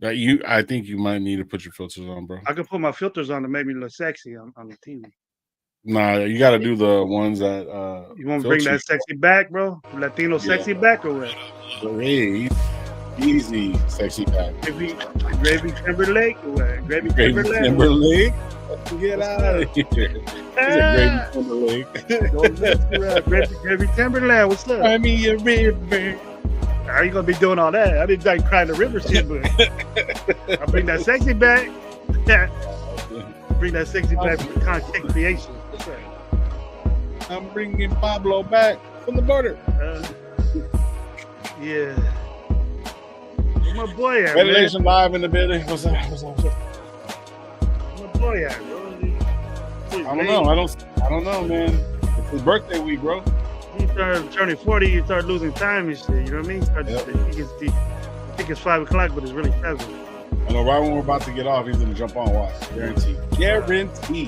I think you might need to put your filters on, bro. I could put my filters on to make me look sexy on the TV. Nah, you got to do the ones that You want to bring filter. that sexy back, bro? Latino sexy back or what? Hey, easy, sexy back. Gravy Timberlake or what? Gravy Timberlake? Get out of here. Gravy Timberlake. Gravy Timberlake, what's up? I mean, your river. I ain't gonna be doing all that. I be like crying the river shit, but I bring that sexy back. Bring that sexy back for content creation. I'm bringing Pablo back from the border. Yeah. Where's my boy at, Revelation live in the building. What's up? Where's my boy at, bro? I don't know, man. It's his birthday week, bro. You start turning 40, you start losing time and shit. You know what I mean? You think it's 5 o'clock, but it's really 7. I know right when we're about to get off, he's gonna jump on. Watch, guaranteed. Guaranteed. We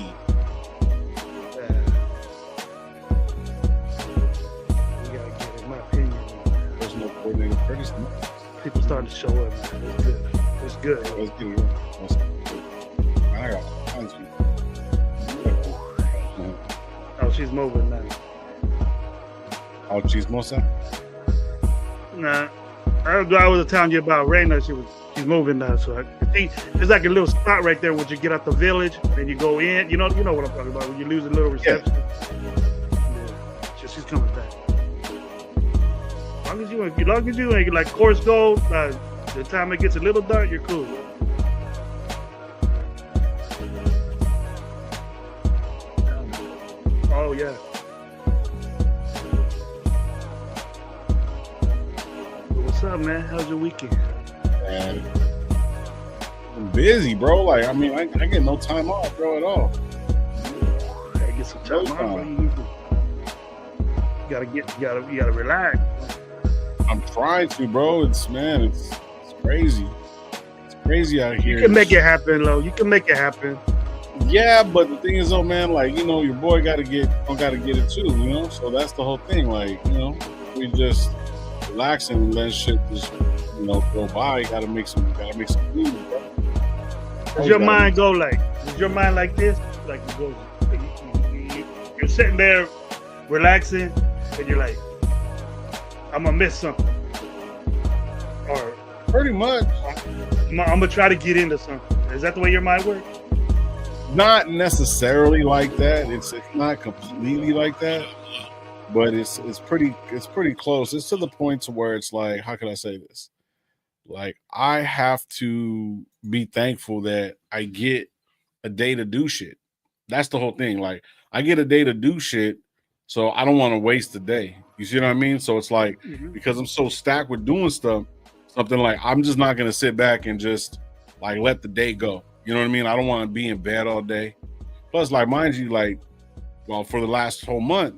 gotta get, in my opinion, Personal coordinator Curtis. people starting to show up, man. It's good. Let's get it. I got tons of people. Oh, she's moving now. Oh, chismosa? Nah. I was telling you about Raina. She's moving now, so I think there's like a little spot right there where you get out the village and you go in. You know what I'm talking about. When you lose a little reception. Yeah. She's coming back. As long as you ain't like course gold, the time it gets a little dark, you're cool. Oh yeah. What's up, man? How's your weekend? Man, I'm busy, bro. Like, I mean, I get no time off, bro, at all. Gotta get some time off. You gotta relax. I'm trying to, bro. It's crazy. It's crazy out here. You can make it happen, Lo. You can make it happen. Yeah, but the thing is, though, man, like, you know, your boy gotta get it too, you know. So that's the whole thing. Like, you know, we just relaxing and let shit just, you know, go by. You gotta make some food, bro. Does your mind go like? Is your mind like this? Like you're sitting there relaxing, and you're like, I'm gonna miss something, or pretty much. I'm gonna try to get into something. Is that the way your mind works? Not necessarily like that. It's not completely like that, but it's pretty close. It's to the point to where it's like, how can I say this? Like, I have to be thankful that I get a day to do shit. That's the whole thing. Like, I get a day to do shit, so I don't want to waste the day. You see what I mean? So it's like, because I'm so stacked with doing stuff, something like, I'm just not gonna sit back and just like let the day go. You know what I mean? I don't want to be in bed all day. Plus, like, mind you, like, well, for the last whole month,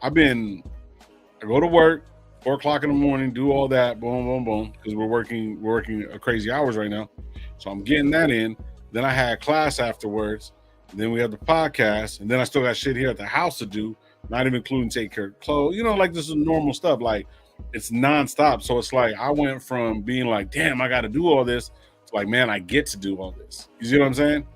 I go to work, 4 o'clock in the morning, do all that, boom, boom, boom, because we're working crazy hours right now. So I'm getting that in. Then I had class afterwards. Then we have the podcast, and then I still got shit here at the house to do, not even including take care of clothes. You know, like, this is normal stuff. Like, it's nonstop. So it's like I went from being like, damn, I got to do all this, to like, man, I get to do all this. You see what I'm saying?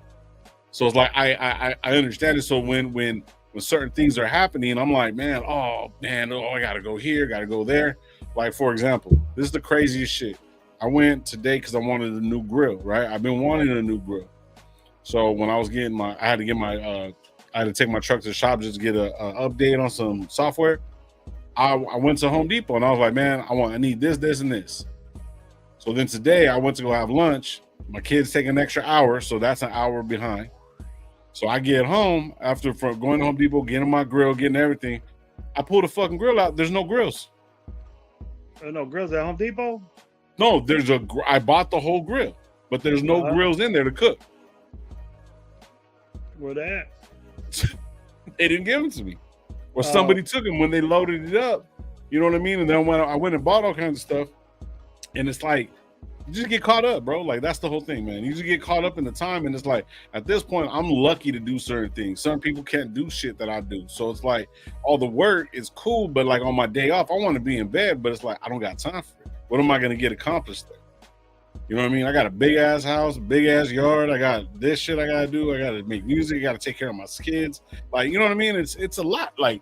So it's like I understand it. So when certain things are happening, I'm like, I gotta go here, gotta go there. Like, for example, this is the craziest shit. I went today because I wanted a new grill, right? I've been wanting a new grill. So when I was getting I had to take my truck to the shop just to get a update on some software. I went to Home Depot and I was like, man, I need this, and this. So then today I went to go have lunch. My kids take an extra hour, so that's an hour behind. So I get home after going to Home Depot, getting my grill, getting everything. I pull the fucking grill out. There's no grills. There are no grills at Home Depot? No, I bought the whole grill, but there's no grills in there to cook. Where they at? They didn't give them to me. Or somebody took them when they loaded it up. You know what I mean? And then when I went and bought all kinds of stuff, and it's like, you just get caught up, bro. Like, that's the whole thing, man. You just get caught up in the time, and it's like, at this point, I'm lucky to do certain things. Some people can't do shit that I do. So it's like, all the work is cool, but like on my day off, I want to be in bed, but it's like, I don't got time for it. What am I going to get accomplished there? You know what I mean? I got a big ass house, big ass yard. I got this shit I gotta do. I gotta make music. I gotta take care of my kids. Like, you know what I mean? It's a lot. Like,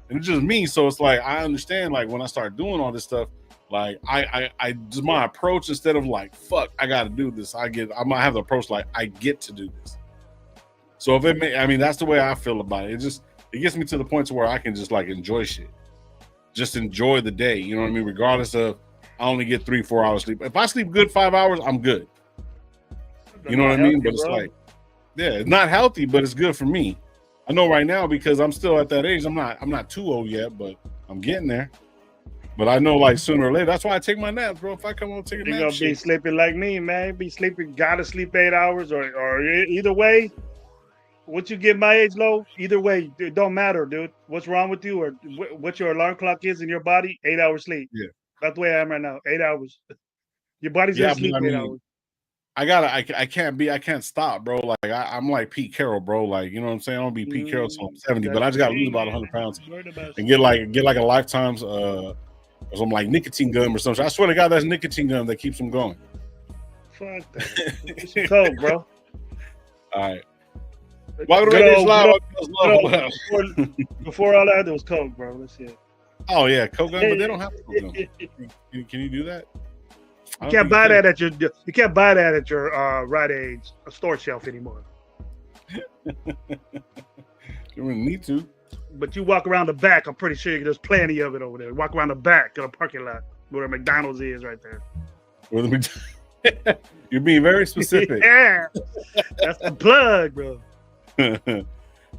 and it's just me. So it's like I understand. Like when I start doing all this stuff, like I just my approach instead of like fuck, I gotta do this. I might have the approach like I get to do this. So if I mean that's the way I feel about it. It gets me to the point to where I can just like enjoy shit. Just enjoy the day. You know what I mean? Regardless of I only get 3-4 hours sleep. If I sleep good 5 hours, I'm good. You know what I mean? But it's like, yeah, it's not healthy, but it's good for me. I know right now because I'm still at that age. I'm not too old yet, but I'm getting there. But I know like sooner or later. That's why I take my naps, bro. If I come home, take a nap. You're gonna be sleeping like me, man. Be sleeping, gotta sleep 8 hours, or either way. Once you get my age low, either way, it don't matter, dude. What's wrong with you, or what your alarm clock is in your body? 8 hours sleep. Yeah, that's the way I am right now. 8 hours. Your body's gonna sleep 8 hours. I can't stop, bro. Like I'm like Pete Carroll, bro. Like, you know what I'm saying? I don't be Pete Carroll till I'm 70, but I just gotta lose about 100 pounds and get like a lifetime's some like nicotine gum or something. I swear to God, that's nicotine gum that keeps them going. Fuck that. It's coke, bro. All right. Before all that, there was coke, bro. Let's see it. Oh yeah, coke gum, but they don't have coke gum. Can you do that? You can't buy that at your Rite Aid store shelf anymore. You wouldn't need to. But you walk around the back, I'm pretty sure there's plenty of it over there. Walk around the back of the parking lot where McDonald's is right there. You're being very specific. Yeah, that's the plug, bro.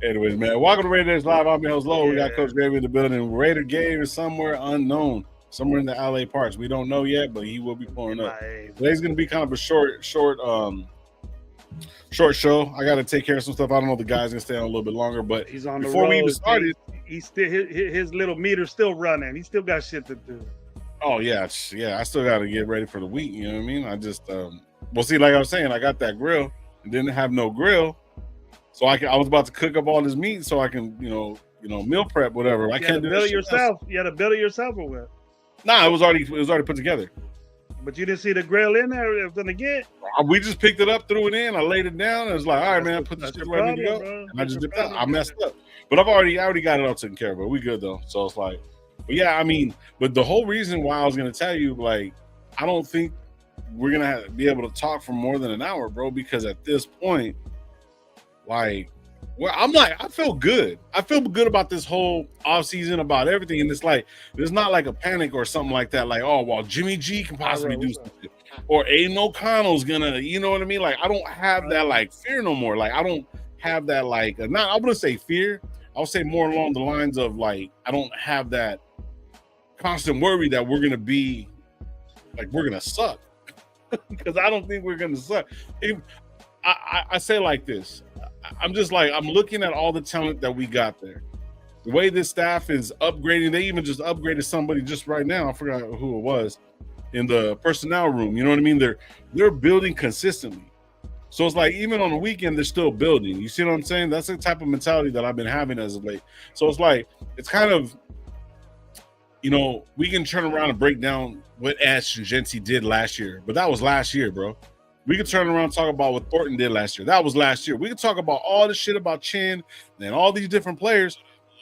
Anyways, man, welcome to Raiders Live. I'm your host, Low. We got Coach Gravy in the building. Raider game is somewhere unknown, somewhere in the LA parts. We don't know yet, but he will be pulling up. Today's going to be kind of a short show. I got to take care of some stuff. I don't know if the guy's going to stay on a little bit longer, but he's on before we even started, he's still his little meter's still running. He still got shit to do. Oh yeah. I still got to get ready for the week. You know what I mean? I just well, see, like I was saying, I got that grill and didn't have no grill. So I was about to cook up all this meat so I can, you know, meal prep, whatever. I can't do build it yourself. You had to build it yourself or what? Nah, it was already put together. But you didn't see the grill in there. It was gonna get. We just picked it up, threw it in. I laid it down. And it was like, all right, man, put this shit where I need to go. And I just dipped out. I messed up, but I already got it all taken care of. But we good though. So it's like, but yeah, I mean, but the whole reason why I was gonna tell you, like, I don't think we're gonna be able to talk for more than an hour, bro, because at this point. Like, well, I'm like, I feel good. I feel good about this whole offseason, about everything. And it's like, there's not like a panic or something like that. Like, oh, well, Jimmy G can possibly do something. Or Aiden O'Connell's gonna, you know what I mean? Like, I don't have that like fear no more. Like, I don't have that like, not, I wouldn't say fear. I'll say more along the lines of like, I don't have that constant worry that we're gonna be like, we're gonna suck. Because I don't think we're gonna suck. I say like this. I'm just like, I'm looking at all the talent that we got there. The way this staff is upgrading, they even just upgraded somebody just right now. I forgot who it was in the personnel room. You know what I mean? They're building consistently. So it's like, even on the weekend, they're still building. You see what I'm saying? That's the type of mentality that I've been having as of late. So it's like, it's kind of, you know, we can turn around and break down what Ash and Genty did last year, but that was last year, bro. We could turn around and talk about what Thornton did last year. That was last year. We could talk about all this shit about Chin and all these different players.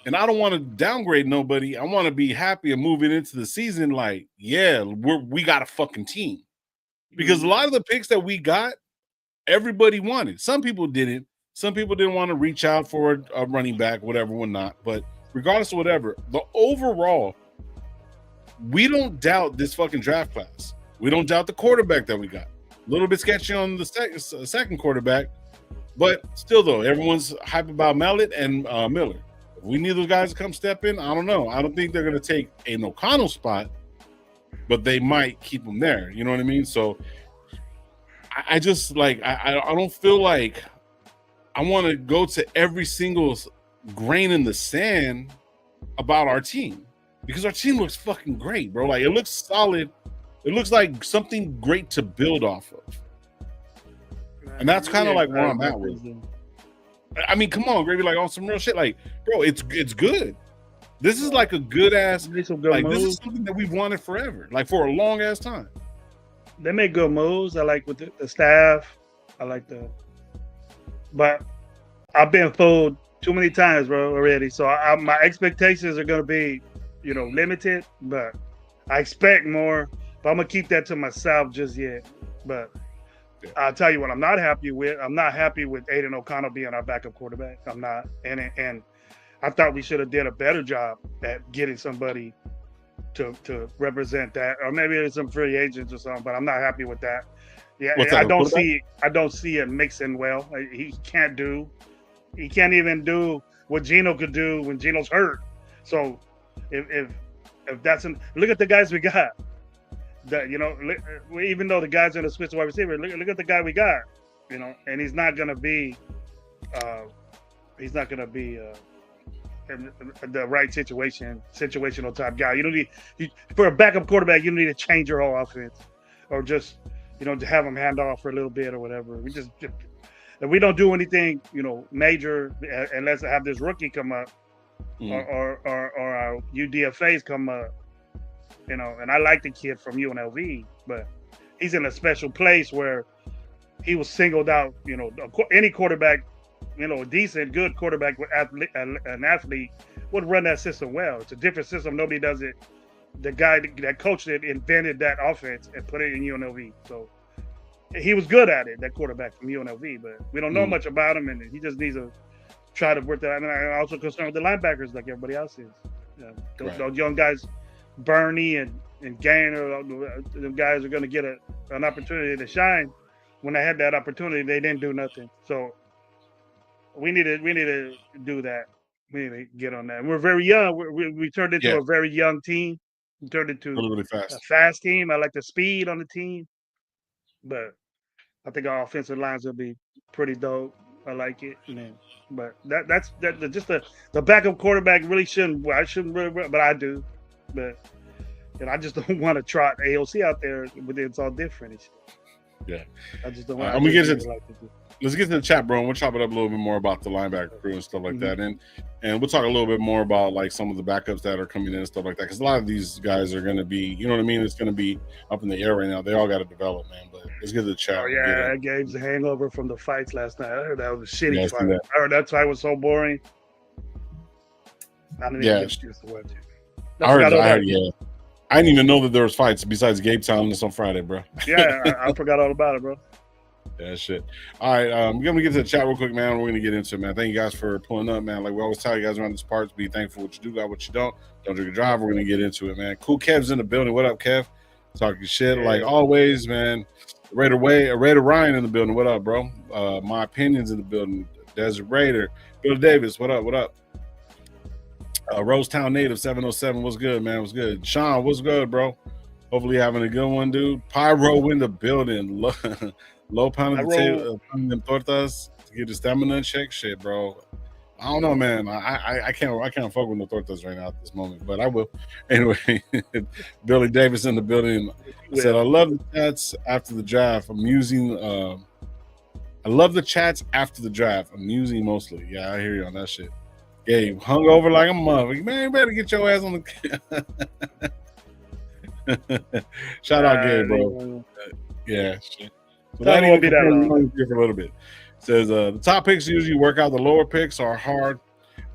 And I don't want to downgrade nobody. I want to be happy and moving into the season like, yeah, we got a fucking team. Because a lot of the picks that we got, everybody wanted. Some people didn't. Some people didn't want to reach out for a running back, whatever, whatnot. But regardless of whatever, the overall, we don't doubt this fucking draft class. We don't doubt the quarterback that we got. A little bit sketchy on the second quarterback, but still, though, everyone's hype about Mallet and Miller. If we need those guys to come step in, I don't know. I don't think they're going to take an O'Connell spot, but they might keep them there. You know what I mean? So I just, like, I don't feel like I want to go to every single grain in the sand about our team because our team looks fucking great, bro. Like, it looks solid. It looks like something great to build off of. And that's kind of like where I'm at with it. I mean, come on, Gravy, like on some real shit. Like, bro, it's good. This is like a good ass, like this is something that we've wanted forever, like for a long ass time. They make good moves. I like with the staff. I like but I've been fooled too many times, bro, already. So my expectations are gonna be, limited. But I expect more. But I'm gonna keep that to myself just yet. But I'll tell you what I'm not happy with. I'm not happy with Aiden O'Connell being our backup quarterback. I'm not. And I thought we should have did a better job at getting somebody to represent that, or maybe it's some free agents or something. But I'm not happy with that. Yeah, What's that? I don't see it mixing well. He can't even do what Geno could do when Geno's hurt. So if that's look at the guys we got. That even though the guys in the switch wide receiver, look at the guy we got. And he's not gonna be in the right situational type guy. You don't need for a backup quarterback. You don't need to change your whole offense, or just to have him hand off for a little bit or whatever. If we don't do anything major, unless I have this rookie come up, or our UDFA's come up, and I like the kid from UNLV, but he's in a special place where he was singled out. Any quarterback. A decent, good quarterback with an athlete would run that system well. It's a different system. Nobody does it. The guy that coached it invented that offense and put it in UNLV. So he was good at it, that quarterback from UNLV, but we don't know much about him, and he just needs to try to work that. I'm also concerned with the linebackers like everybody else is. Those young guys, Bernie and Gainer, the guys are going to get an opportunity to shine. When they had that opportunity, they didn't do nothing. So we need to do that. We need to get on that. We're very young. We turned into a very young team. We turned into really a fast team. I like the speed on the team, but I think our offensive lines will be pretty dope. I like it, but that's just the backup quarterback really shouldn't. I shouldn't really, but I do. But I just don't want to trot AOC out there, but it's all different. Yeah, I just don't want. Let's get to the chat, bro. And we'll chop it up a little bit more about the linebacker crew and stuff like that, and we'll talk a little bit more about like some of the backups that are coming in and stuff like that. Because a lot of these guys are going to be, you know what I mean? It's going to be up in the air right now. They all got to develop, man. But let's get to the chat. Oh yeah, that game's a hangover from the fights last night. I heard that was a shitty fight. I heard that fight was so boring. I didn't even get a chance to watch it. I heard, yeah. I didn't even know that there was fights besides Gabe telling us on Friday, bro. Yeah, I forgot all about it, bro. Yeah, shit. All right, we're gonna get to the chat real quick, man. We're gonna get into it, man. Thank you guys for pulling up, man. Like we always tell you guys around this parts, be thankful what you do, got what you don't drink and drive. We're gonna get into it, man. Cool Kev's in the building. What up, Kev? Talking shit like always, man. Raider Ryan in the building. What up, bro? My opinions in the building. Desert Raider. Bill Davis. What up? What up? Rosetown Native 707. What's good, man? What's good? Sean, what's good, bro? Hopefully having a good one, dude. Pyro in the building. Low pound of the table, them tortas to get the stamina check. Shit, bro. I don't know, man. I can't fuck with no tortas right now at this moment, but I will. Anyway, Billy Davis in the building said, "I love the chats after the draft. Amusing. I love the chats after the draft. Amusing mostly. Yeah, I hear you on that shit. Gabe, hung over like a mother. Man, you better get your ass on the. Shout out, Gabe, bro. Yeah, shit. So that won't be that long. For a little bit. It says the top picks usually work out. The lower picks are hard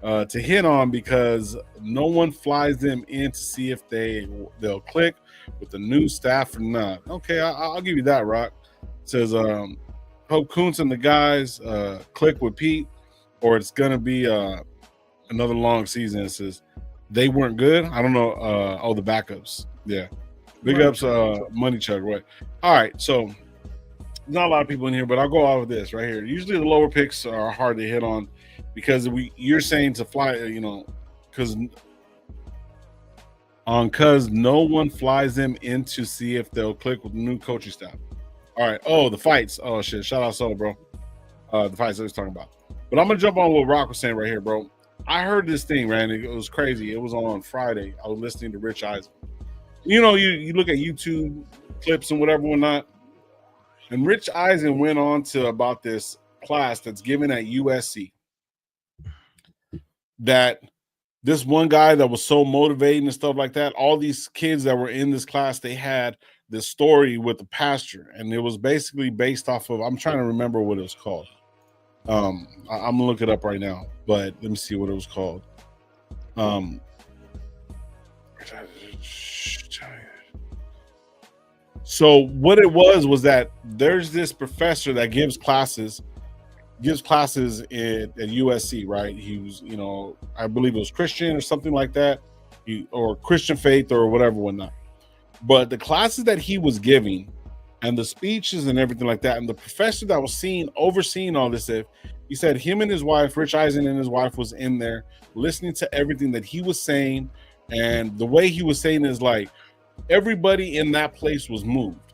to hit on because no one flies them in to see if they'll click with the new staff or not. Okay, I'll give you that, Rock. It says Hope Kuntz and the guys click with Pete, or it's gonna be another long season. It says they weren't good. I don't know. The backups. Yeah, big ups. Money Chug. Right. All right. So. Not a lot of people in here, but I'll go off of this right here. Usually the lower picks are hard to hit on because you're saying to fly, because no one flies them in to see if they'll click with the new coaching staff. All right. Oh, the fights. Oh shit. Shout out Solo, bro. The fights I was talking about. But I'm gonna jump on what Rock was saying right here, bro. I heard this thing, man. It was crazy. It was on Friday. I was listening to Rich Eisen. You look at YouTube clips and whatnot. And Rich Eisen went on to about this class that's given at USC. That this one guy that was so motivating and stuff like that, all these kids that were in this class, they had this story with the pastor, and it was basically based off of, I'm trying to remember what it was called. I'm gonna look it up right now, but let me see what it was called. So what it was that there's this professor that gives classes at USC, right? He was, I believe it was Christian or something like that, or Christian faith or whatever. But the classes that he was giving and the speeches and everything like that, and the professor that was overseeing all this, he said him and his wife, Rich Eisen and his wife, was in there listening to everything that he was saying. And the way he was saying is like, everybody in that place was moved.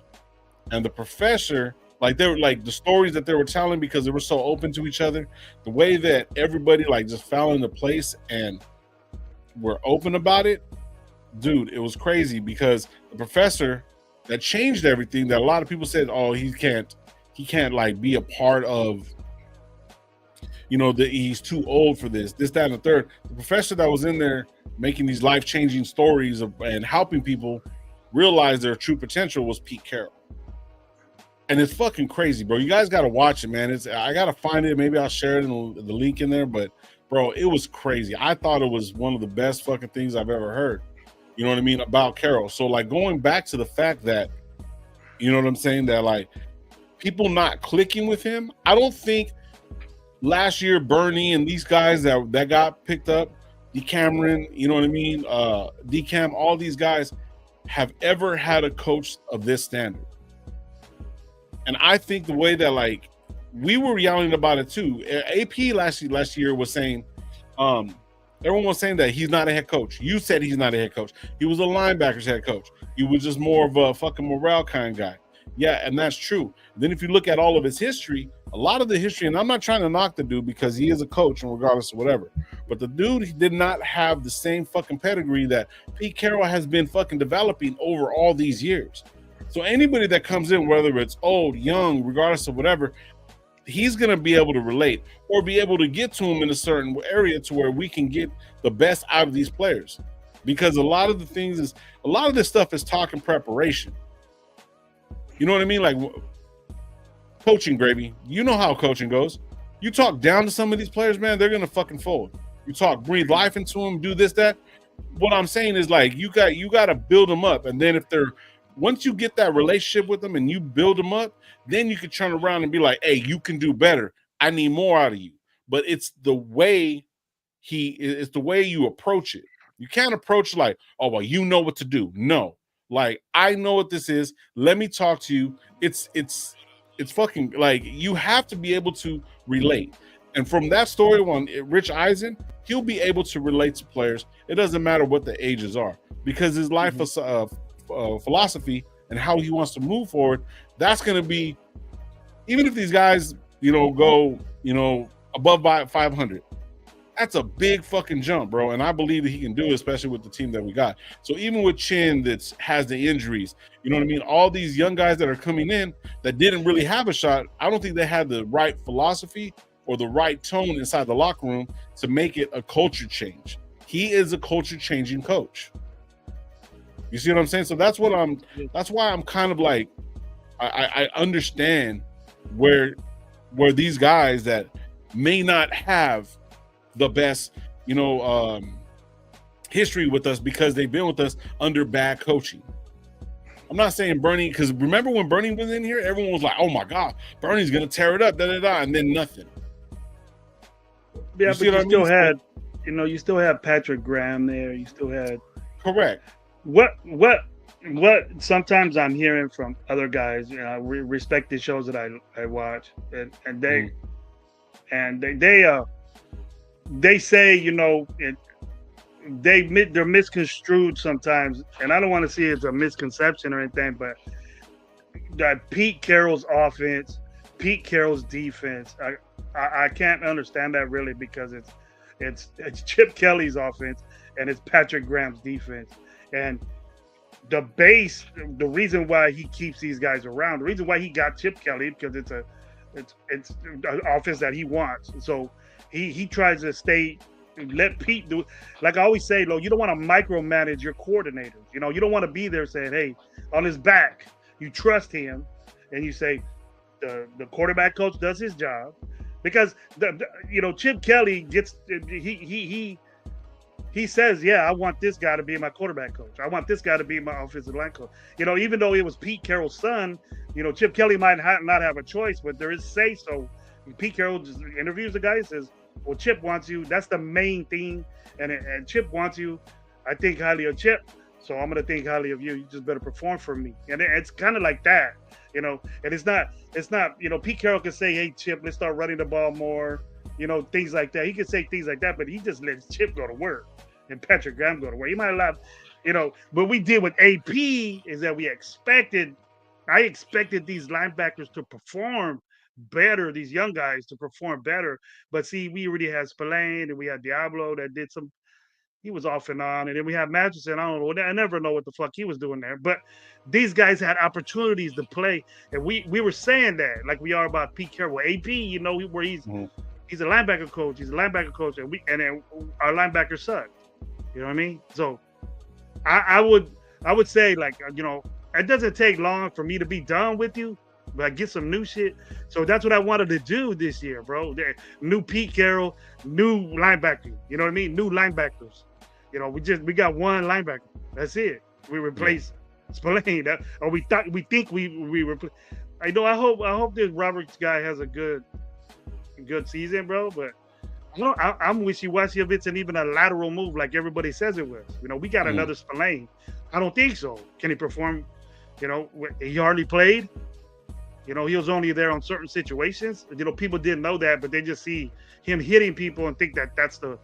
And the professor, like, they were like the stories that they were telling, because they were so open to each other, the way that everybody like just fell into place and were open about it, dude, it was crazy. Because the professor that changed everything, that a lot of people said, oh, he can't like be a part of, that he's too old for this, that, and the third. The professor that was in there making these life-changing stories and helping people realize their true potential was Pete Carroll. And it's fucking crazy, bro. You guys got to watch it, man. I got to find it. Maybe I'll share it in the link in there. But, bro, it was crazy. I thought it was one of the best fucking things I've ever heard. You know what I mean? About Carroll. So, like, going back to the fact that, you know what I'm saying, that, like, people not clicking with him, I don't think last year Bernie and these guys that got picked up, Cameron, you know what I mean, Cam, all these guys have ever had a coach of this standard. And I think the way that, like, we were yelling about it too. AP last year was saying, everyone was saying that he's not a head coach. You said he's not a head coach. He was a linebackers head coach. He was just more of a fucking morale kind of guy. Yeah, and that's true. Then if you look at all of his history, a lot of the history, and I'm not trying to knock the dude because he is a coach and regardless of whatever, but the dude, he did not have the same fucking pedigree that Pete Carroll has been fucking developing over all these years. So anybody that comes in, whether it's old, young, regardless of whatever, he's going to be able to relate or be able to get to him in a certain area to where we can get the best out of these players. Because a lot of this stuff is talk and preparation. You know what I mean? Like, coaching, Gravy. You know how coaching goes. You talk down to some of these players, man, they're going to fucking fold. You breathe life into them, do this, that. What I'm saying is, like, you got to build them up. And then once you get that relationship with them and you build them up, then you can turn around and be like, hey, you can do better. I need more out of you. But it's the way you approach it. You can't approach like, oh, well, you know what to do. No. Like, I know what this is. Let me talk to you. It's fucking, like, you have to be able to relate. And from that story on Rich Eisen, he'll be able to relate to players. It doesn't matter what the ages are, because his life philosophy and how he wants to move forward, that's going to be, even if these guys, go, above by 500, that's a big fucking jump, bro. And I believe that he can do it, especially with the team that we got. So even with Chin that has the injuries, you know what I mean? All these young guys that are coming in that didn't really have a shot, I don't think they had the right philosophy or the right tone inside the locker room to make it a culture change. He is a culture changing coach. You see what I'm saying? So that's why I'm kind of like, I understand where these guys that may not have the best, history with us because they've been with us under bad coaching. I'm not saying Bernie, because remember when Bernie was in here, everyone was like, oh my God, Bernie's going to tear it up, and then nothing. Yeah, but you still had Patrick Graham there. You still had. Correct. What sometimes I'm hearing from other guys, respect the shows that I watch, and they say, they're misconstrued sometimes, and I don't want to see it as a misconception or anything, but that Pete Carroll's offense, Pete Carroll's defense, I can't understand that really, because it's Chip Kelly's offense and it's Patrick Graham's defense. And the reason why he keeps these guys around, the reason why he got Chip Kelly, because it's an offense that he wants. So he tries to stay let Pete do it. Like I always say, you don't want to micromanage your coordinators. You don't want to be there saying, "Hey, on his back." You trust him, and you say the quarterback coach does his job, because Chip Kelly gets he says, "Yeah, I want this guy to be my quarterback coach. I want this guy to be my offensive line coach." Even though it was Pete Carroll's son, Chip Kelly might not have a choice, but there is say so. Pete Carroll just interviews the guy and says, "Well, Chip wants you. That's the main thing, and Chip wants you. I think highly of Chip, so I'm gonna think highly of you. You just better perform for me." And it's kind of like that, And it's not. Pete Carroll can say, "Hey, Chip, let's start running the ball more." Things like that. He can say things like that, but he just lets Chip go to work and Patrick Graham go to work. He might allow, What we did with AP is that I expected these linebackers to perform better, these young guys to perform better. But see, we already had Spillane and we had Diablo that did some. He was off and on, and then we had Matchison. I don't know. I never know what the fuck he was doing there. But these guys had opportunities to play, and we were saying that like we are about Pete Carroll. AP, where he's a linebacker coach. He's a linebacker coach, and then our linebackers suck. You know what I mean? So I would say, like, it doesn't take long for me to be done with you, but I get some new shit. So that's what I wanted to do this year, bro. New Pete Carroll, new linebacker. You know what I mean? New linebackers. We got one linebacker. That's it. We replaced Spillane. We think we replace. I hope this Roberts guy has a good season, bro. But I'm wishy-washy if it's even a lateral move like everybody says it was. We got another Spillane. I don't think so. Can he perform? He hardly played. He was only there on certain situations. People didn't know that, but they just see him hitting people and think that that's the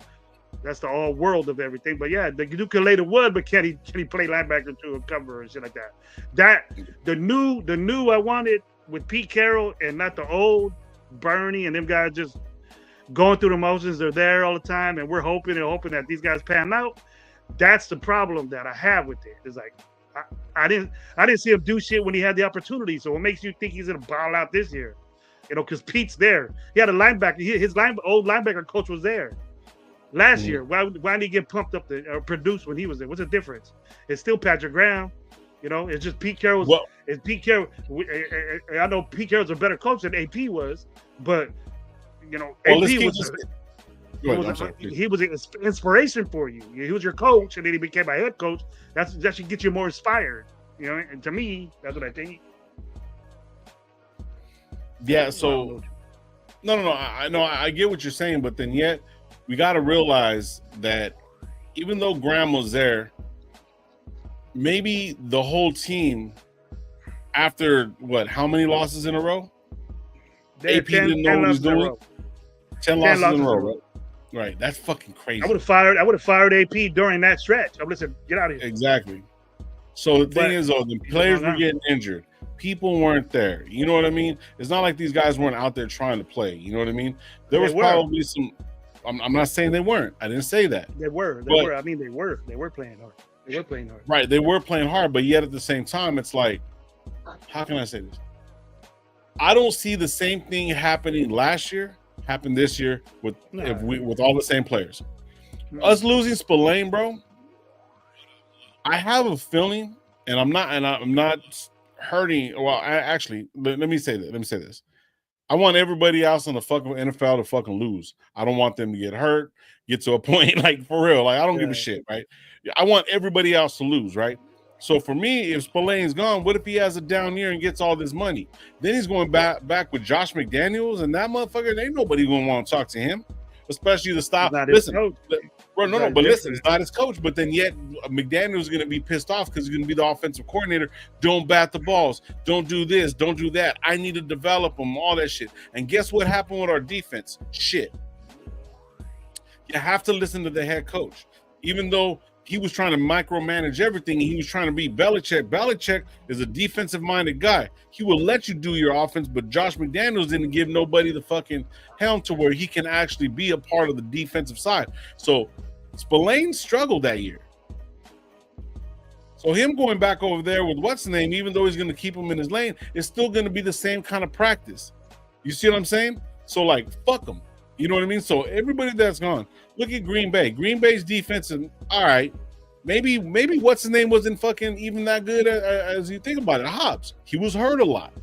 all world of everything. But yeah, the dude can lay the wood, but can he play linebacker to a cover and shit like that? The new I wanted with Pete Carroll, and not the old Bernie and them guys just going through the motions. They're there all the time, and we're hoping that these guys pan out. That's the problem that I have with it. It's like I didn't see him do shit when he had the opportunity. So what makes you think he's gonna ball out this year? Because Pete's there. He had a linebacker. His old linebacker coach was there last year. Why didn't he get pumped up to produce when he was there? What's the difference? It's still Patrick Graham. It's just Pete Carroll. It's Pete Carroll. I know Pete Carroll's a better coach than AP was, but AP was. He was an inspiration for you. He was your coach, and then he became my head coach. That should get you more inspired. And to me, that's what I think. Yeah. So, no. I know. I get what you're saying, but then yet we got to realize that even though Graham was there, maybe the whole team, after how many losses in a row? AP didn't know what he was doing. 10 losses in a row. Right, that's fucking crazy. I would have fired AP during that stretch. I would have said, "Get out of here." Exactly. So the thing is, though, the players were getting injured. People weren't there. You know what I mean? It's not like these guys weren't out there trying to play. You know what I mean? There was probably some. I'm not saying they weren't. I didn't say that. They were. I mean, they were playing hard. They were playing hard. Right, they were playing hard, but yet at the same time, it's like, how can I say this? I don't see the same thing happening happened this year with all the same players. Us losing Spillane, bro. I have a feeling, and I'm not hurting. Well, let me say this. I want everybody else in the fucking NFL to fucking lose. I don't want them to get hurt, get to a point like for real. Like I don't give a shit, right? I want everybody else to lose, right? So for me, if Spillane's gone, what if he has a down year and gets all this money? Then he's going back with Josh McDaniels, and that motherfucker, ain't nobody gonna want to talk to him, especially the style. Listen, listen, it's not his coach, but then yet McDaniels is gonna be pissed off because he's gonna be the offensive coordinator. Don't bat the balls, don't do this, don't do that. I need to develop them, all that shit. And guess what happened with our defense? Shit. You have to listen to the head coach, even though he was trying to micromanage everything. He was trying to be Belichick. Belichick is a defensive-minded guy. He will let you do your offense, but Josh McDaniels didn't give nobody the fucking helm to where he can actually be a part of the defensive side. So Spillane struggled that year. So him going back over there with what's the name, even though he's going to keep him in his lane, it's still going to be the same kind of practice. You see what I'm saying? So, like, fuck him. You know what I mean? So everybody that's gone, look at Green Bay. Green Bay's defense is all right. Maybe what's his name wasn't fucking even that good as you think about it. Hobbs, he was hurt a lot.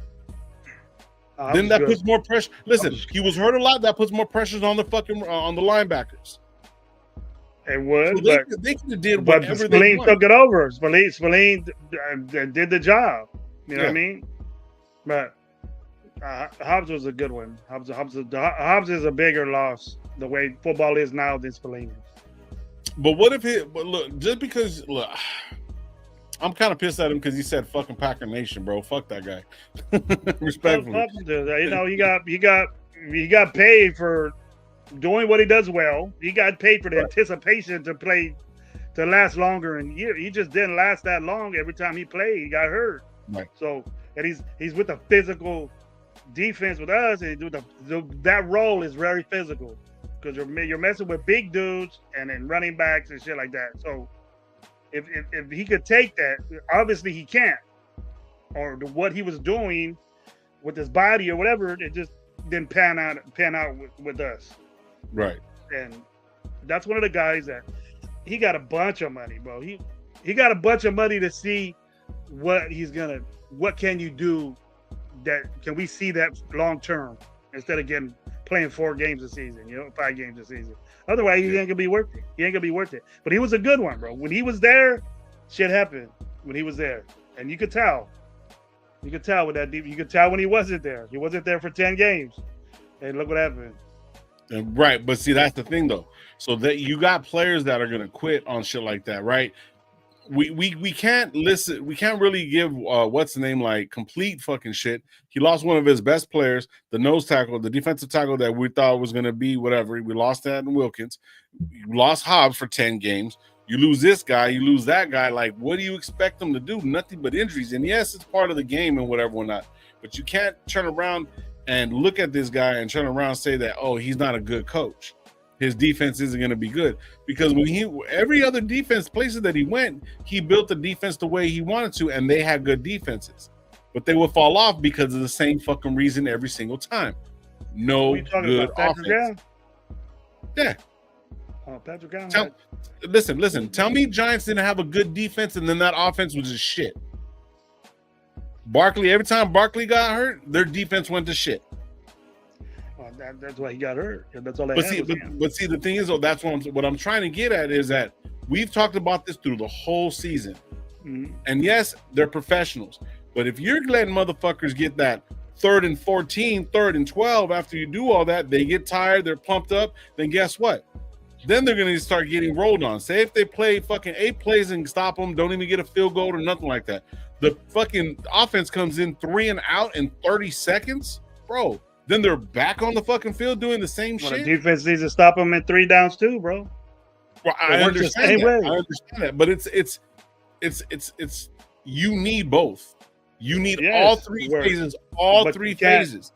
Then that puts more pressure. Listen, he was hurt a lot. That puts more pressures on the fucking on the linebackers. It would, so they could have did whatever they Spillane took it over. Spillane did the job. You know what I mean? But Hobbs was a good one. Hobbs is a bigger loss the way football is now than Spillane is. But what if But look, just because I'm kind of pissed at him because he said "fucking Packer Nation," bro. Fuck that guy. Respectfully, you know, he got paid for doing what he does well. He got paid for the anticipation to last longer, and he just didn't last that long. Every time he played, he got hurt. Right. So, and he's with a physical defense with us, and that role is very physical because you're messing with big dudes and then running backs and shit like that. So, if he could take that, obviously he can't, or what he was doing with his body or whatever, it just didn't pan out with us. Right. And that's one of the guys that he got a bunch of money, bro. He got a bunch of money to see what can you do that can we see that long term instead of playing 4 games a season, 5 games a season. Otherwise, he ain't gonna be worth it. He ain't gonna be worth it. But he was a good one, bro. When he was there, shit happened. When he was there, and you could tell. You could tell with that. You could tell when he wasn't there. He wasn't there for 10 games, and look what happened. Right, but see, that's the thing though. So that you got players that are gonna quit on shit like that, right? We can't listen. We can't really give what's the name like complete fucking shit. He lost one of his best players, the nose tackle, the defensive tackle that we thought was gonna be whatever. We lost that in Wilkins. You lost Hobbs for 10 games. You lose this guy, you lose that guy. Like, what do you expect them to do? Nothing but injuries. And yes, it's part of the game and whatever, whatnot. But you can't turn around and look at this guy and turn around and say that, oh, he's not a good coach. His defense isn't going to be good. Because when every other defense places that he went, he built the defense the way he wanted to, and they had good defenses. But they would fall off because of the same fucking reason every single time. No good offense. Yeah. Patrick Brown. Listen. Tell me Giants didn't have a good defense and then that offense was just shit. Barkley, every time Barkley got hurt, their defense went to shit. That's why he got hurt. That's all. But see, the thing is, though, that's what I'm trying to get at is that we've talked about this through the whole season. Mm-hmm. And yes, they're professionals. But if you're letting motherfuckers get that 3rd and 14, 3rd and 12 after you do all that, they get tired, they're pumped up, then guess what? Then they're going to start getting rolled on. Say if they play fucking 8 plays and stop them, don't even get a field goal or nothing like that. The fucking offense comes in 3 and out in 30 seconds, bro. Then they're back on the fucking field doing the same shit. The defense needs to stop them in 3 downs too, bro. Well, I understand that, but it's you need both. You need all 3 phases, phases.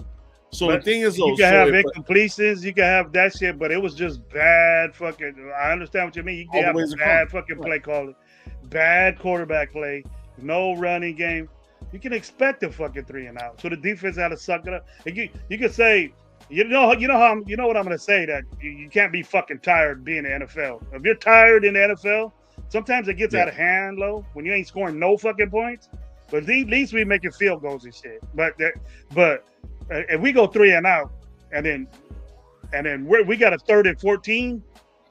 So the thing is, you can have incompletions, you can have that shit, but it was just bad fucking. I understand what you mean. You can have bad fucking play calling, bad quarterback play, no running game. You can expect a fucking 3 and out. So the defense had to suck it up. And you could say, you know what I'm gonna say, that you can't be fucking tired being in the NFL. If you're tired in the NFL, sometimes it gets out of hand, low, when you ain't scoring no fucking points. But at least we making field goals and shit. But if we go 3 and out, and then we got a 3rd and 14.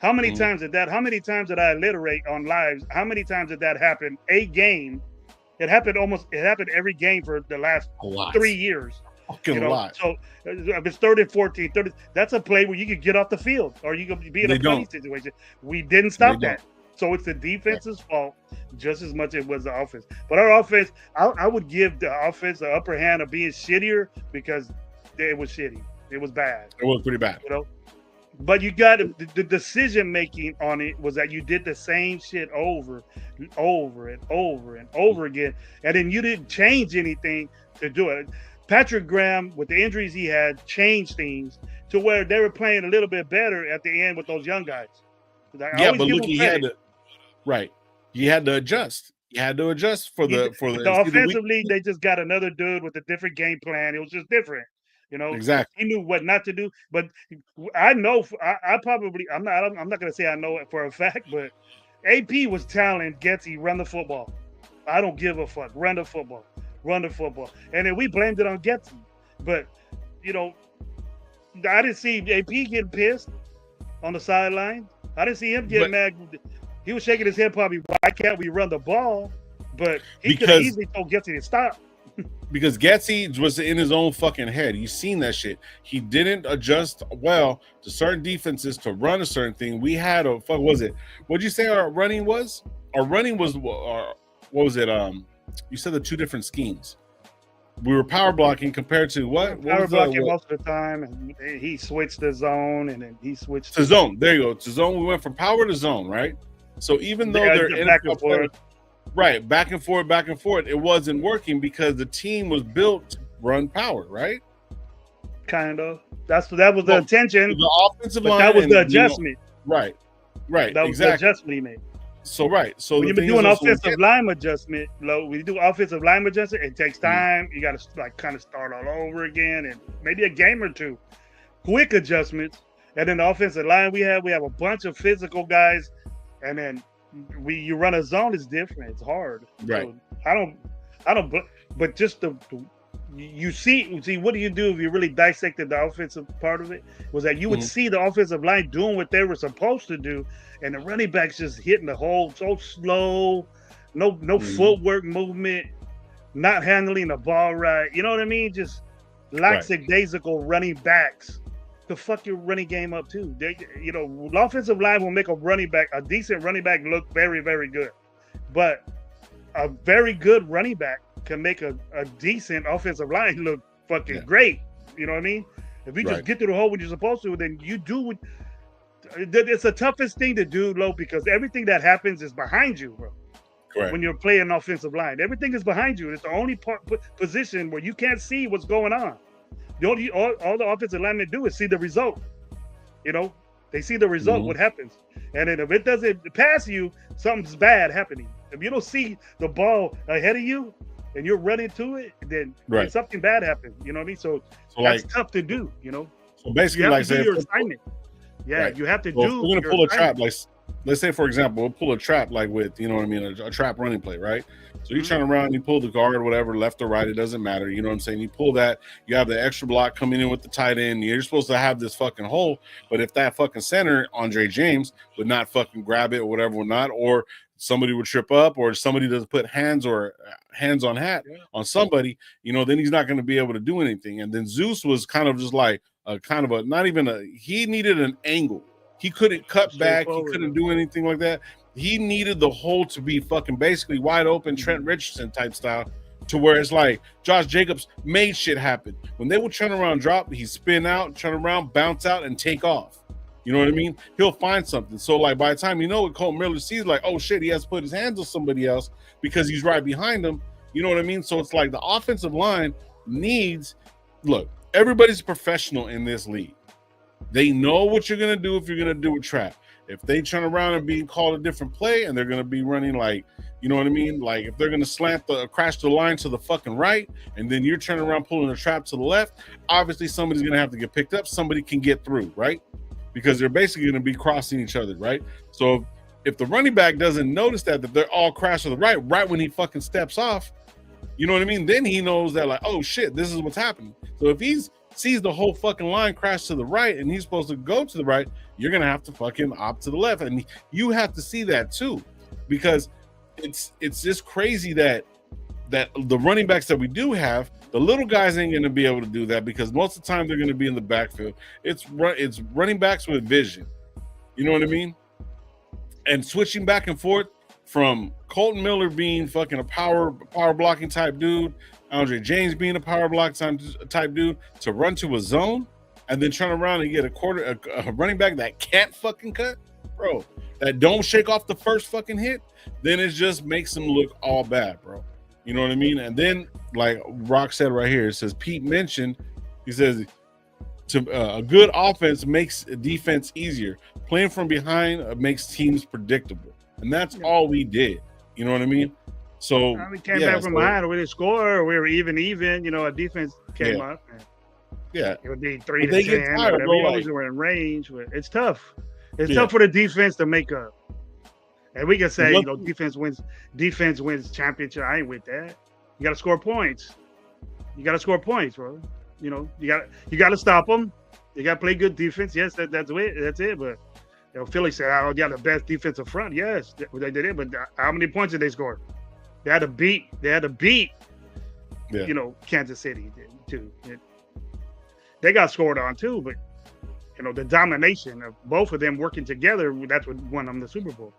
How many times did I alliterate on lives? How many times did that happen? A game. It happened every game for the last 3 years. A lot. So if it's 3rd and 14, 30, that's a play where you could get off the field or you could be in a funny situation. We didn't stop that. So it's the defense's fault just as much as it was the offense. But our offense, I would give the offense the upper hand of being shittier because it was shitty. It was bad. It was pretty bad. But you got the decision making on it was that you did the same shit over and over again, and then you didn't change anything to do it. Patrick Graham, with the injuries he had, changed things to where they were playing a little bit better at the end with those young guys. But look, he had to adjust. He had to adjust for the offensively. They just got another dude with a different game plan. It was just different. You know, Exactly. he knew what not to do. But I know, I'm not going to say I know it for a fact, but AP was telling Getsy, run the football. I don't give a fuck. Run the football. Run the football. And then we blamed it on Getsy. But, you know, I didn't see AP getting pissed on the sideline. I didn't see him getting mad. He was shaking his head probably, why can't we run the ball? But he could have easily told Getsy to stop. Because Getsy was in his own fucking head. You've seen that shit. He didn't adjust well to certain defenses to run a certain thing. We had what was it? What'd you say our running was? Our running was, what was it? You said the two different schemes. We were power blocking compared to what? Power blocking most of the time, and he switched to zone, and then he switched to zone. There you go. To zone. We went from power to zone, right? So even though they're NFL players, right, back and forth, it wasn't working because the team was built to run power, right? Kind of. That was the intention. The offensive line. That was the adjustment. Right. That was the adjustment he made. So when you do an offensive line adjustment, when you do offensive line adjustment, it takes time. You got to kind of start all over again, and maybe a game or two. Quick adjustments, and then the offensive line we have a bunch of physical guys, and then you run a zone is different. It's hard. Right. So I don't. But just you see what do you do if you really dissected the offensive part of it? Was that you would see the offensive line doing what they were supposed to do, and the running backs just hitting the hole so slow, no footwork movement, not handling the ball right. You know what I mean? Just lackadaisical running backs to fuck your running game up too. The offensive line will make a decent running back look very, very good, but a very good running back can make a decent offensive line look fucking great. You know what I mean? If you just get through the hole when you're supposed to, then you do. It's the toughest thing to do, Lo, because everything that happens is behind you, bro. Correct. When you're playing offensive line, everything is behind you. It's the only position where you can't see what's going on. All the offensive linemen do is see the result. You know, they see the result, what happens. And then if it doesn't pass you, something's bad happening. If you don't see the ball ahead of you and you're running to it, then something bad happens. You know what I mean? So that's tough to do, you know? So basically, you have to do your assignment. Yeah, you have to do. We're going to pull a trap. Like, let's say, for example, we'll pull a trap like with, you know what I mean, a trap running play, right? So you turn around, you pull the guard, whatever, left or right, it doesn't matter. You know what I'm saying? You pull that, you have the extra block coming in with the tight end. You're supposed to have this fucking hole, but if that fucking center, Andre James, would not fucking grab it or whatever would not, or somebody would trip up, or somebody doesn't put hands on hat on somebody, you know, then he's not going to be able to do anything. And then Zeus was kind of just like he needed an angle. He couldn't cut back. He couldn't do anything like that. He needed the hole to be fucking basically wide open, Trent Richardson type style, to where it's like Josh Jacobs made shit happen. When they would turn around, drop, he'd spin out, turn around, bounce out, and take off. You know what I mean? He'll find something. So, like, by the time you know it, Colton Miller sees, like, oh, shit, he has to put his hands on somebody else because he's right behind him. You know what I mean? So it's like the offensive line needs – look, everybody's professional in this league. They know what you're going to do if you're going to do a trap. If they turn around and be called a different play and they're going to be running like, you know what I mean? Like if they're going to crash the line to the fucking right and then you're turning around pulling a trap to the left, obviously somebody's going to have to get picked up. Somebody can get through, right? Because they're basically going to be crossing each other, right? So if the running back doesn't notice that they're all crashed to the right when he fucking steps off, you know what I mean? Then he knows that like, oh shit, this is what's happening. So if he's sees the whole fucking line crash to the right and he's supposed to go to the right, you're gonna have to fucking opt to the left, and you have to see that too, because it's just crazy that the running backs that we do have, the little guys ain't gonna be able to do that because most of the time they're gonna be in the backfield. It's running backs with vision, you know what I mean, and switching back and forth from Colton Miller being fucking a power blocking type dude, Andre James being a power block type dude, to run to a zone and then turn around and get a running back that can't fucking cut, bro, that don't shake off the first fucking hit, then it just makes them look all bad, bro. You know what I mean? And then, like Rock said right here, it says Pete mentioned, he says, a good offense makes a defense easier. Playing from behind makes teams predictable. And that's all we did. You know what I mean? So we came back from behind, we didn't score, we were even. You know, our defense came up. Yeah. It would be 3 If to they get 10 or tired, whatever. bro, You always like were in range, but it's tough. It's yeah. tough for the defense to make up. And we can say, One defense wins championship. I ain't with that. You got to score points. You got to score points, bro. You got to stop them. You got to play good defense. Yes, that's it. That's it. But Philly said, "Oh, yeah, the best defensive front." Yes, they did it. But how many points did they score? They had to beat. yeah. Kansas City too. They got scored on too, but the domination of both of them working together, that's what won them the Super Bowl.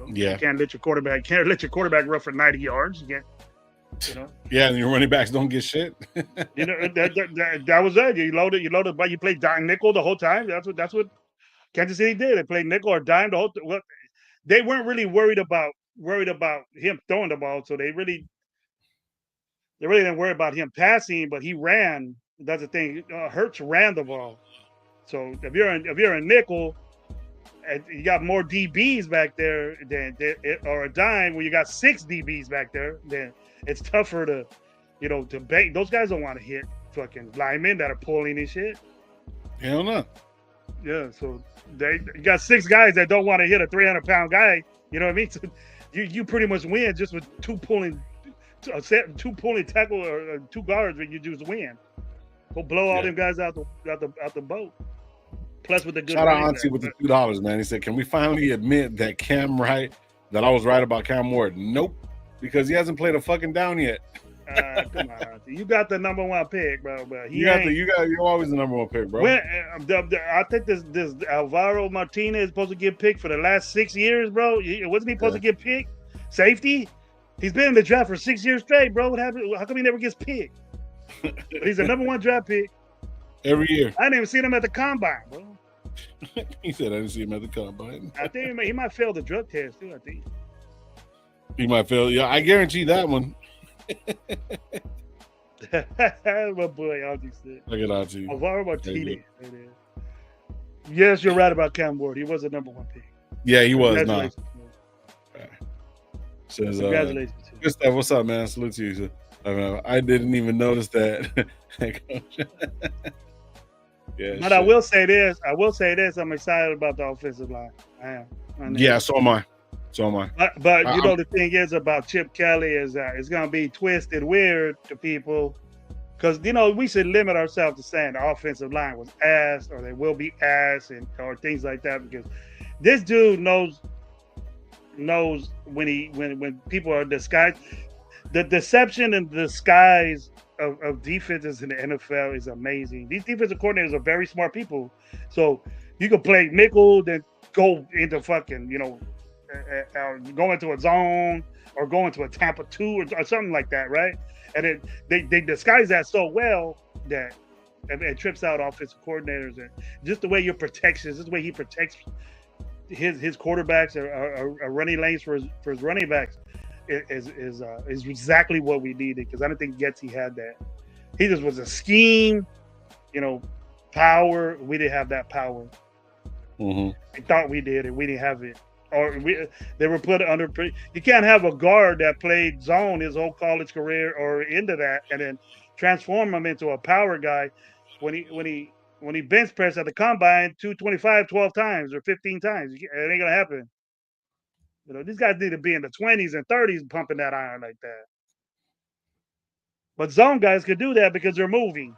Yeah. You can't let your quarterback run for 90 yards. Yeah, and your running backs don't get shit. That was it. You loaded, but you played dime nickel the whole time. That's what Kansas City did. They played nickel or dime the whole. Well, they weren't really worried about him throwing the ball, so they really didn't worry about him passing. But he ran. That's the thing. Hurts ran the ball. So if you're a nickel, and you got more DBs back there or a dime where you got 6 DBs back there, then it's tougher to bank. Those guys don't want to hit fucking linemen that are pulling and shit. Hell no. Yeah, so you got 6 guys that don't want to hit a 300-pound guy. You know what I mean? So you pretty much win just with 2 pulling tackle or 2 guards, when you just win. Go blow all them guys out the boat. Plus with the good. Shout out Auntie with the $2, man. He said, "Can we finally admit that that I was right about Cam Ward?" Nope, because he hasn't played a fucking down yet. Come on, Auntie. You got the number 1 pick, bro. But you're always the number 1 pick, bro. I think this Alvaro Martinez is supposed to get picked for the last 6 years, bro. Wasn't he supposed to get picked? Safety. He's been in the draft for 6 years straight, bro. What happened? How come he never gets picked? But he's a number 1 draft pick every year. I didn't even see him at the combine, bro. He said, "I didn't see him at the combine." I think he might fail the drug test too. I think he might fail. Yeah, I guarantee that one. My boy, Auntie said. Look at Auntie. Alvaro Martinez. Yes, you're right about Cam Ward. He was a number 1 pick. Yeah, he was. Nah. Says, congratulations. Good stuff. What's up, man? Salute to you. I didn't even notice that. Yeah, but I will say this. I'm excited about the offensive line. I am. Yeah, so am I. But the thing is about Chip Kelly is it's going to be twisted weird to people, because we should limit ourselves to saying the offensive line was ass or they will be ass or things like that, because this dude knows when people are disguised. The deception and disguise of defenses in the NFL is amazing. These defensive coordinators are very smart people. So you can play nickel, then go into fucking, go into a zone or go into a Tampa 2 or something like that, right? And they disguise that so well that it trips out offensive coordinators. And just the way your protections, just the way he protects his quarterbacks or running lanes for his running backs is exactly what we needed, because I don't think Getsy had that. He just was a scheme, power. We didn't have that power. Mm-hmm. We thought we did, and we didn't have it. They were put under. You can't have a guard that played zone his whole college career or into that, and then transform him into a power guy when he bench press at the combine 225 12 times or 15 times. It ain't gonna happen. These guys need to be in the 20s and 30s pumping that iron like that. But zone guys could do that because they're moving.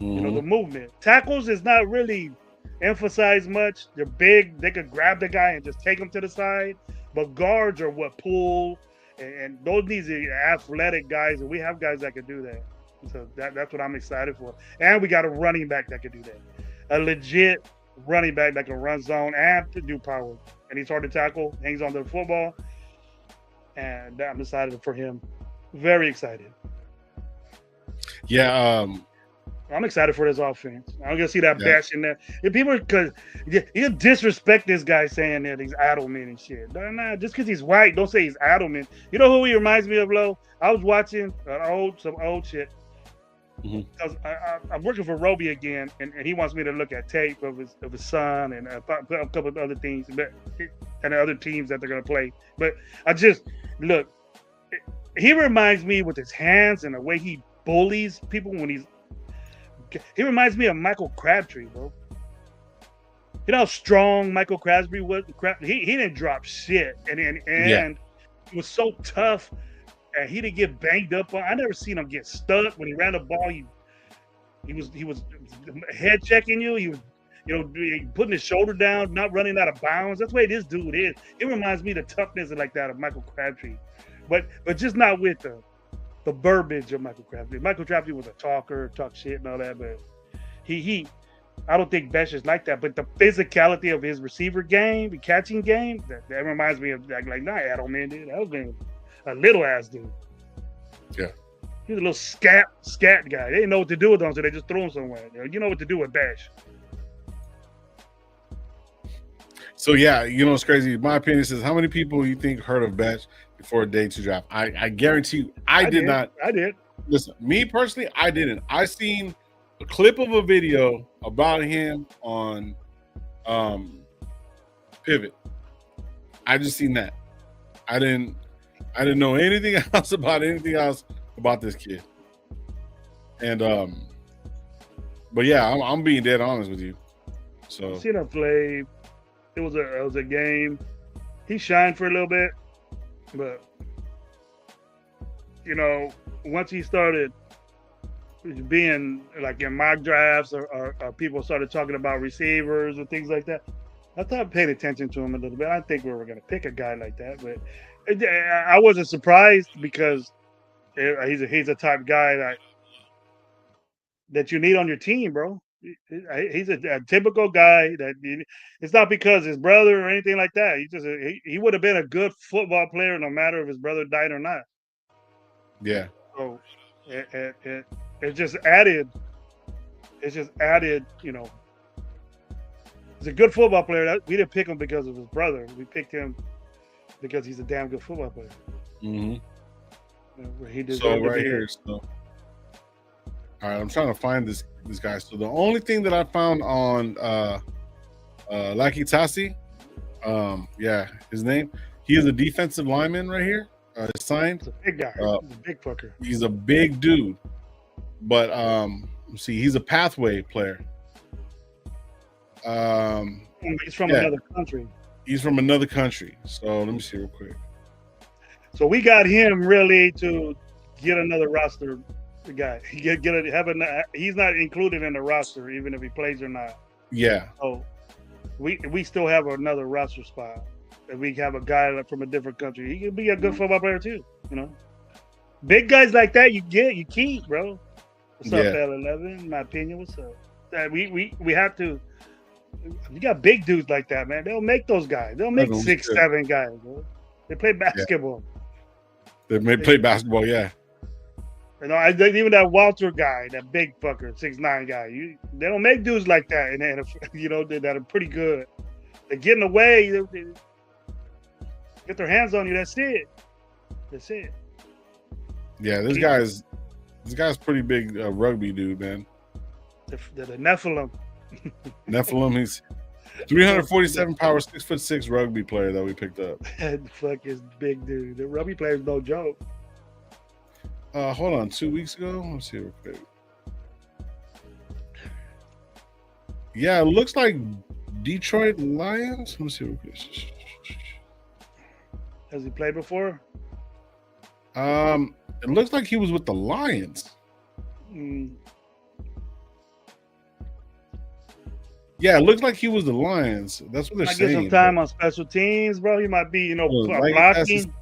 Mm-hmm. The movement. Tackles is not really emphasized much. They're big. They could grab the guy and just take him to the side. But guards are what pull. And those need athletic guys. And we have guys that could do that. So that's what I'm excited for. And we got a running back that could do that. A legit running back that can run zone and to do power. And he's hard to tackle, hangs on to the football. And I'm excited for him. Very excited. Yeah. I'm excited for this offense. I'm gonna see that bash in there. If people, because you disrespect this guy saying that he's Adelman and shit. Nah, just because he's white, don't say he's Adelman. You know who he reminds me of, Lo? I was watching some old shit. Because I'm working for Roby again, and he wants me to look at tape of his son and a couple of other things, and the other teams that they're gonna play. But I just look. He reminds me with his hands and the way he bullies people when he reminds me of Michael Crabtree, bro. You know how strong Michael Crabtree was? He didn't drop shit. And he was so tough, and he didn't get banged up. I never seen him get stuck. When he ran the ball, he was head checking you. He was, putting his shoulder down, not running out of bounds. That's the way this dude is. It reminds me of the toughness like that of Michael Crabtree, but just not with the verbiage of Michael Crabtree. Michael Crabtree was a talker, talk shit and all that, but he I don't think Besh is like that. But the physicality of his receiver game, the catching game, that reminds me of like nah, Edelman, dude. That was a little ass dude. Yeah. He was a little scat guy. They didn't know what to do with him, so they just threw him somewhere. You know what to do with Besh. So yeah, it's crazy. My opinion says, how many people you think heard of Besh before day 2 draft? I guarantee you, I did not. I did. Listen, me personally, I didn't. I seen a clip of a video about him on Pivot. I just seen that. I didn't know anything else about this kid. And but yeah, I'm being dead honest with you. So I seen him play. It was a game. He shined for a little bit, but once he started being like in mock drafts or people started talking about receivers and things like that, I thought I paid attention to him a little bit. I think we were going to pick a guy like that, but I wasn't surprised because he's a type guy that you need on your team, bro. He's a typical guy that it's not because his brother or anything like that. He would have been a good football player no matter if his brother died or not. Yeah. So it just added. It's just added. He's a good football player. We didn't pick him because of his brother. We picked him because he's a damn good football player. Mm-hmm. He did so right here. So, all right, I'm trying to find this guy. So the only thing that I found on Lucky Tassi, his name. He is a defensive lineman right here. Signed. He's a big guy. He's a big fucker. He's a big dude, but let's see, he's a pathway player. He's from another country. He's from another country. So let me see real quick. So we got him really to get another roster guy. He's not included in the roster even if he plays or not. Yeah. So we still have another roster spot. If we have a guy from a different country, he could be a good football player too. Big guys like that you keep, bro. What's up, L11? In my opinion, what's up? We have to. You got big dudes like that, man. They'll make those guys. They'll make 6-7 guys. Bro. They play basketball. They may play basketball, yeah. Even that Walter guy, that big fucker, 6'9" guy. They don't make dudes like that, and that are pretty good. They get in the way. They get their hands on you. That's it. Yeah, this guy's pretty big rugby dude, man. The Nephilim. Nephilim. He's 347 power, 6'6" rugby player that we picked up. That fuck is big dude. The rugby player is no joke. Hold on, 2 weeks ago. Let's see real quick. Yeah, it looks like Detroit Lions. Let me see real quick. Has he played before? It looks like he was with the Lions. Yeah, it looks like he was the Lions. That's what they're saying. Get some time on special teams, bro. He might be, blocking.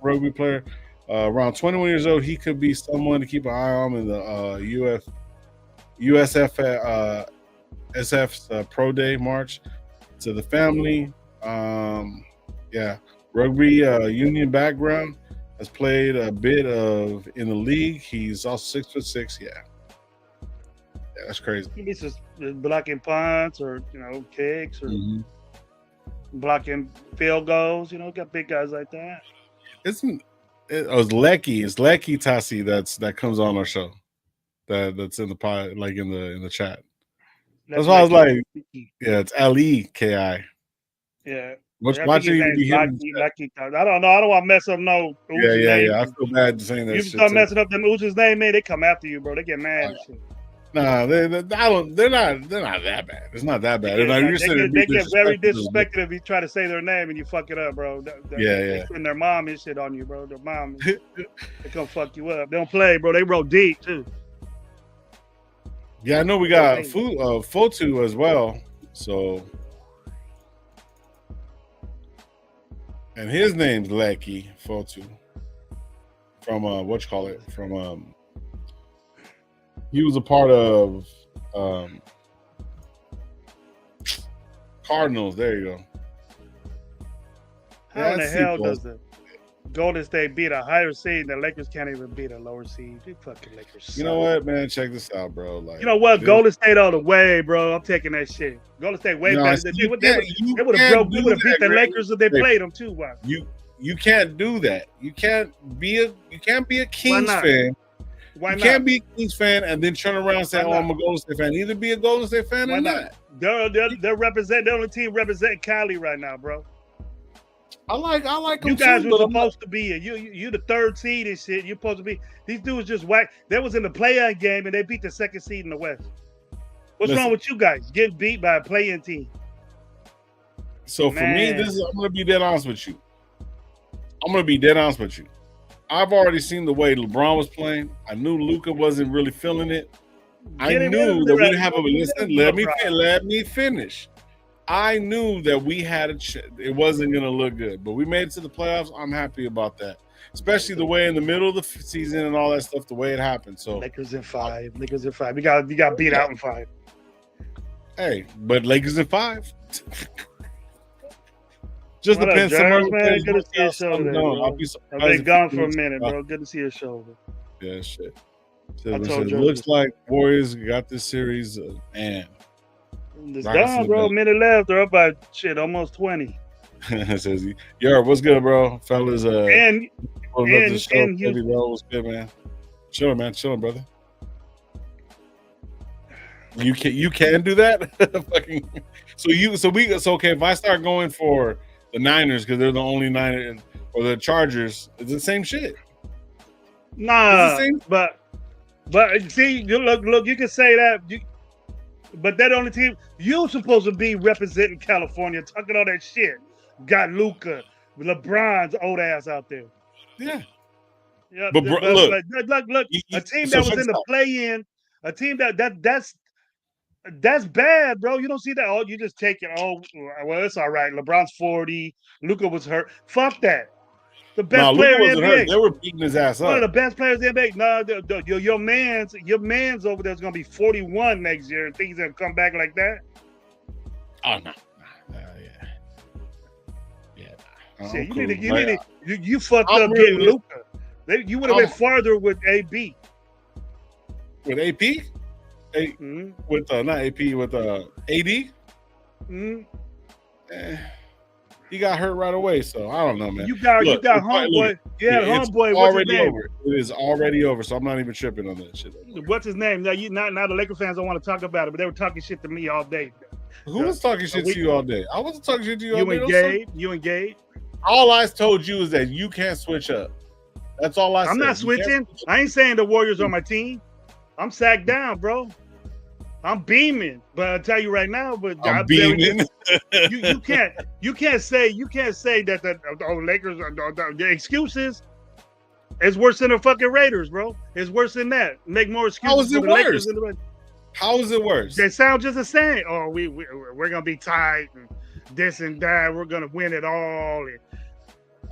Rugby player. Around 21 years old, he could be someone to keep an eye on in the USF SF's Pro Day March. To the family, rugby union background, has played a bit in the league. He's also 6'6". Yeah, that's crazy. He's just blocking punts or kicks or blocking field goals. Got big guys like that. It's Lecky Tassi that comes on our show. That's in the pod, like in the chat. That's why I was like, yeah, it's Leki. Yeah. Watch it even be him. Lucky. I don't know. I don't want to mess up no Uchi's name. Yeah. I feel bad saying that. You shit start too. messing up them Uchi's name, man. They come after you, bro. They get mad and shit. Nah, they're not that bad. It's not that bad. They get very disrespected if you try to say their name and you fuck it up, bro. They putting their mom and shit on you, bro. Their mom, they come fuck you up. They don't play, bro. They roll deep too. Yeah, I know we got Fotu as well. So, and his name's Lecky Fotu from from he was a part of Cardinals. There you go. How in the hell does the Golden State beat a higher seed? The Lakers can't even beat a lower seed. You fucking Lakers suck. You know what, man? Check this out, bro. Like, you know what? Golden State all the way, bro. I'm taking that shit. Golden State way better. They would have beat the Lakers if they played them too. Why? You can't do that. You can't be a Kings fan. Why not? You can't be a Kings fan and then turn around and say, "Oh, I'm a Golden State fan." Either be a Golden State fan or not. They're the only team representing Cali right now, bro. I like them. You guys were supposed to be you the third seed and shit. You're supposed to be. These dudes just whack. They was in the play-in game and they beat the second seed in the West. What's wrong with you guys? Getting beat by a play-in team. So for me, I'm gonna be dead honest with you. I've already seen the way LeBron was playing. I knew Luka wasn't really feeling it. I knew that we didn't have a listen. Let me finish. I knew that we had it wasn't going to look good, but we made it to the playoffs. I'm happy about that, especially the way in the middle of the season and all that stuff, the way it happened. So Lakers in 5. You got beat out in 5. Hey, but Lakers in 5. Just what depends. Man, good to see your show today, bro. I've been gone for a minute, bro. Good to see your show. Bro. Yeah, shit. So it looks like Warriors got this series, man. It's done, bro. Minute left. They're up by almost 20. Says he. Yo, what's good, bro, fellas? And what's good, man? Chilling, brother. You can do that. So okay. If I start going for the Niners because they're the only Niners, or the Chargers, it's the same shit. Nah, but see, look, you can say that. But that only team you're supposed to be representing California, talking all that shit. Got Luka, LeBron's old ass out there. Yeah. Yeah. But look, a team that was in the play-in, a team that's bad, bro. You don't see that. Oh, you just take it. Oh, well, it's all right. LeBron's 40. Luka was hurt. Fuck that. The best player in the NBA. They were beating his ass up. One of the best players in the NBA. No, your man's over there is going to be 41 next year, and things gonna come back like that. Oh no, yeah. See, you fucked up getting Luka. You would have been farther with AB. With AP? With not AP, with AD? He got hurt right away, so I don't know, man. You got homeboy. Homeboy. Already over. It is already over, so I'm not even tripping on that shit. What's his name? Now the Laker fans don't want to talk about it, but they were talking shit to me all day. Who was talking shit to you all day? I wasn't talking shit to you all day. You and Gabe. All I told you is that you can't switch up. That's all I said. I'm not switching. I ain't saying the Warriors are my team. I'm sacked down, bro. I'm beaming, but I'll tell you right now. But I'm beaming. You can't say that the Lakers are the excuses. It's worse than the fucking Raiders, bro. It's worse than that. Make more excuses. How is it worse? How is it worse? They sound just the same. Oh, we're gonna be tight and this and that. We're gonna win it all. And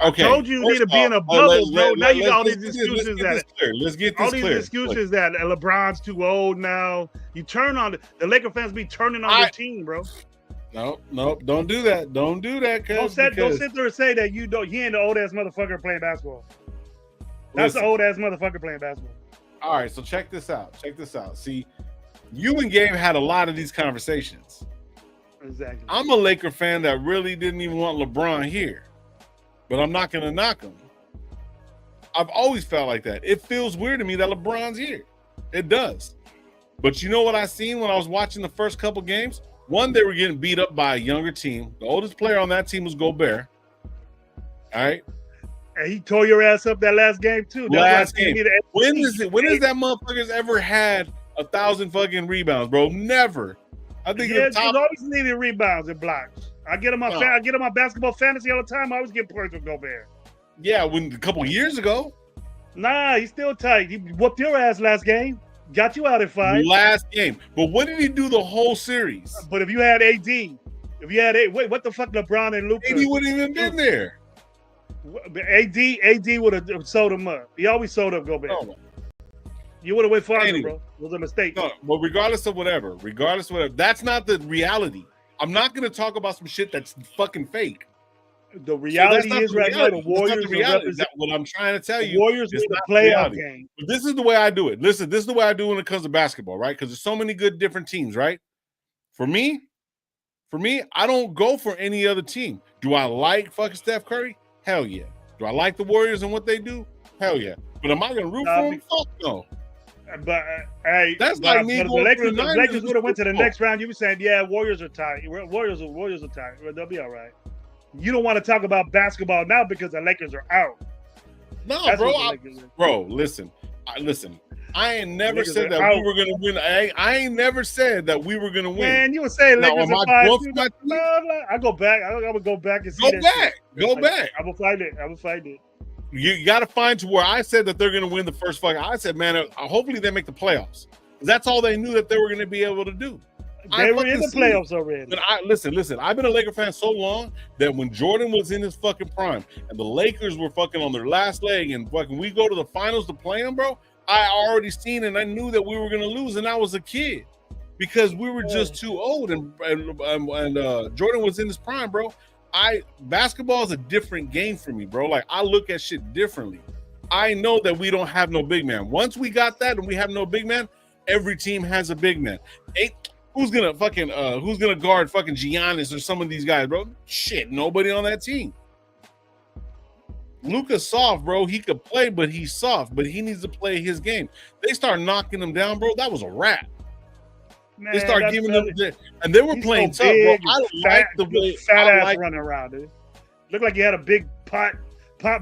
okay. I told you need to be in a bubble, bro. Now you got all these excuses that let's get this all these excuses that LeBron's too old now. You turn on the Laker fans be turning on their team, bro. No, don't do that. Don't do that, don't sit there and say that you ain't the old ass motherfucker playing basketball. That's the old ass motherfucker playing basketball. All right, so check this out. See, you and Gabe had a lot of these conversations. Exactly. I'm a Laker fan that really didn't even want LeBron here, but I'm not going to knock him. I've always felt like that. It feels weird to me that LeBron's here. It does. But you know what I seen when I was watching the first couple games? One, they were getting beat up by a younger team. The oldest player on that team was Gobert. All right. And he tore your ass up that last game too. Last game. When has that motherfuckers ever had 1,000 fucking rebounds, bro? Never. I think he's always needed rebounds and blocks. I get him on my basketball fantasy all the time. I always get points with Gobert. Yeah, a couple years ago. Nah, he's still tight. He whooped your ass last game. Got you out at 5. Last game. But what did he do the whole series? But if you had AD, what the fuck LeBron and Luka? AD wouldn't even been there. AD would have sold him up. He always sold up Gobert. No. You would have went farther, bro. It was a mistake. No, but regardless of whatever, that's not the reality. I'm not going to talk about some shit that's fucking fake. The reality is right now the Warriors represent. What I'm trying to tell you, Warriors is the playoff game. But this is the way I do it. Listen, this is the way I do when it comes to basketball, right? Because there's so many good different teams, right? For me, I don't go for any other team. Do I like fucking Steph Curry? Hell yeah. Do I like the Warriors and what they do? Hell yeah. But am I going to root for them? Fuck no. But hey, that's like me going the Lakers would have went to the next round. You were saying, yeah, Warriors are tight. Warriors are tight. They'll be all right. You don't want to talk about basketball now because the Lakers are out. No, that's bro. Listen. I ain't never said that we were gonna win. I ain't never said that we were gonna win. Man, you were saying Lakers are 5-2. I go back. I would go back and see. Go back. I will find it. You got to find to where I said that they're gonna win the first fucking. I said, man, hopefully they make the playoffs. That's all they knew that they were gonna be able to do. They were in the playoffs already. But listen. I've been a Laker fan so long that when Jordan was in his fucking prime and the Lakers were fucking on their last leg and fucking we go to the finals to play them, bro. I already seen and I knew that we were gonna lose, and I was a kid because we were just too old and Jordan was in his prime, bro. Basketball is a different game for me, bro. Like I look at shit differently. I know that we don't have no big man. Once we got that and we have no big man, every team has a big man. Who's gonna guard fucking Giannis or some of these guys, bro? Shit, nobody on that team. Luka's soft, bro. He could play, but he's soft. But he needs to play his game. They start knocking him down, bro. That was a wrap. Man, they start giving them, and they were playing tough, bro. I like the way fat ass running around, dude. Looked like you had a big pot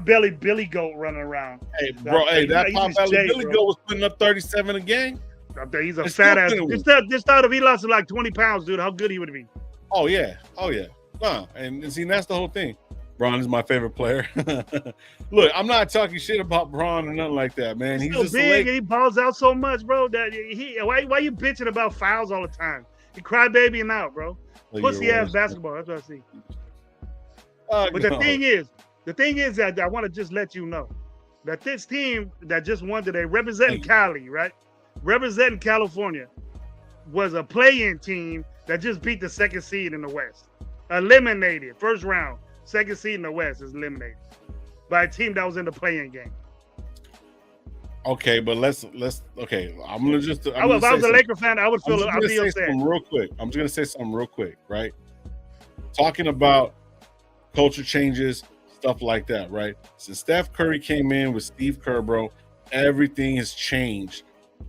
belly Billy Goat running around. Hey, bro. That pot belly Billy Goat was putting up 37 a game. He's a fat ass. Just thought if he lost like 20 pounds, dude, how good he would be. Oh yeah. And see, that's the whole thing. Bron is my favorite player. Look, I'm not talking shit about Bron or nothing like that, man. He's just big and he balls out so much, bro. That why you bitching about fouls all the time? He cry babying out, bro. Pussy ass basketball. That's what I see. But the thing is that I want to just let you know that this team that just won today, representing Cali, right? Representing California, was a play-in team that just beat the second seed in the West. Eliminated. First round. Second seed in the West is eliminated by a team that was in the play-in game. Okay, but let's okay. I'm gonna just. If I was a Laker fan, I would feel. I'd be upset. Real quick. I'm just gonna say something real quick, right? Talking about culture changes, stuff like that, right? Since Steph Curry came in with Steve Kerr, bro, everything has changed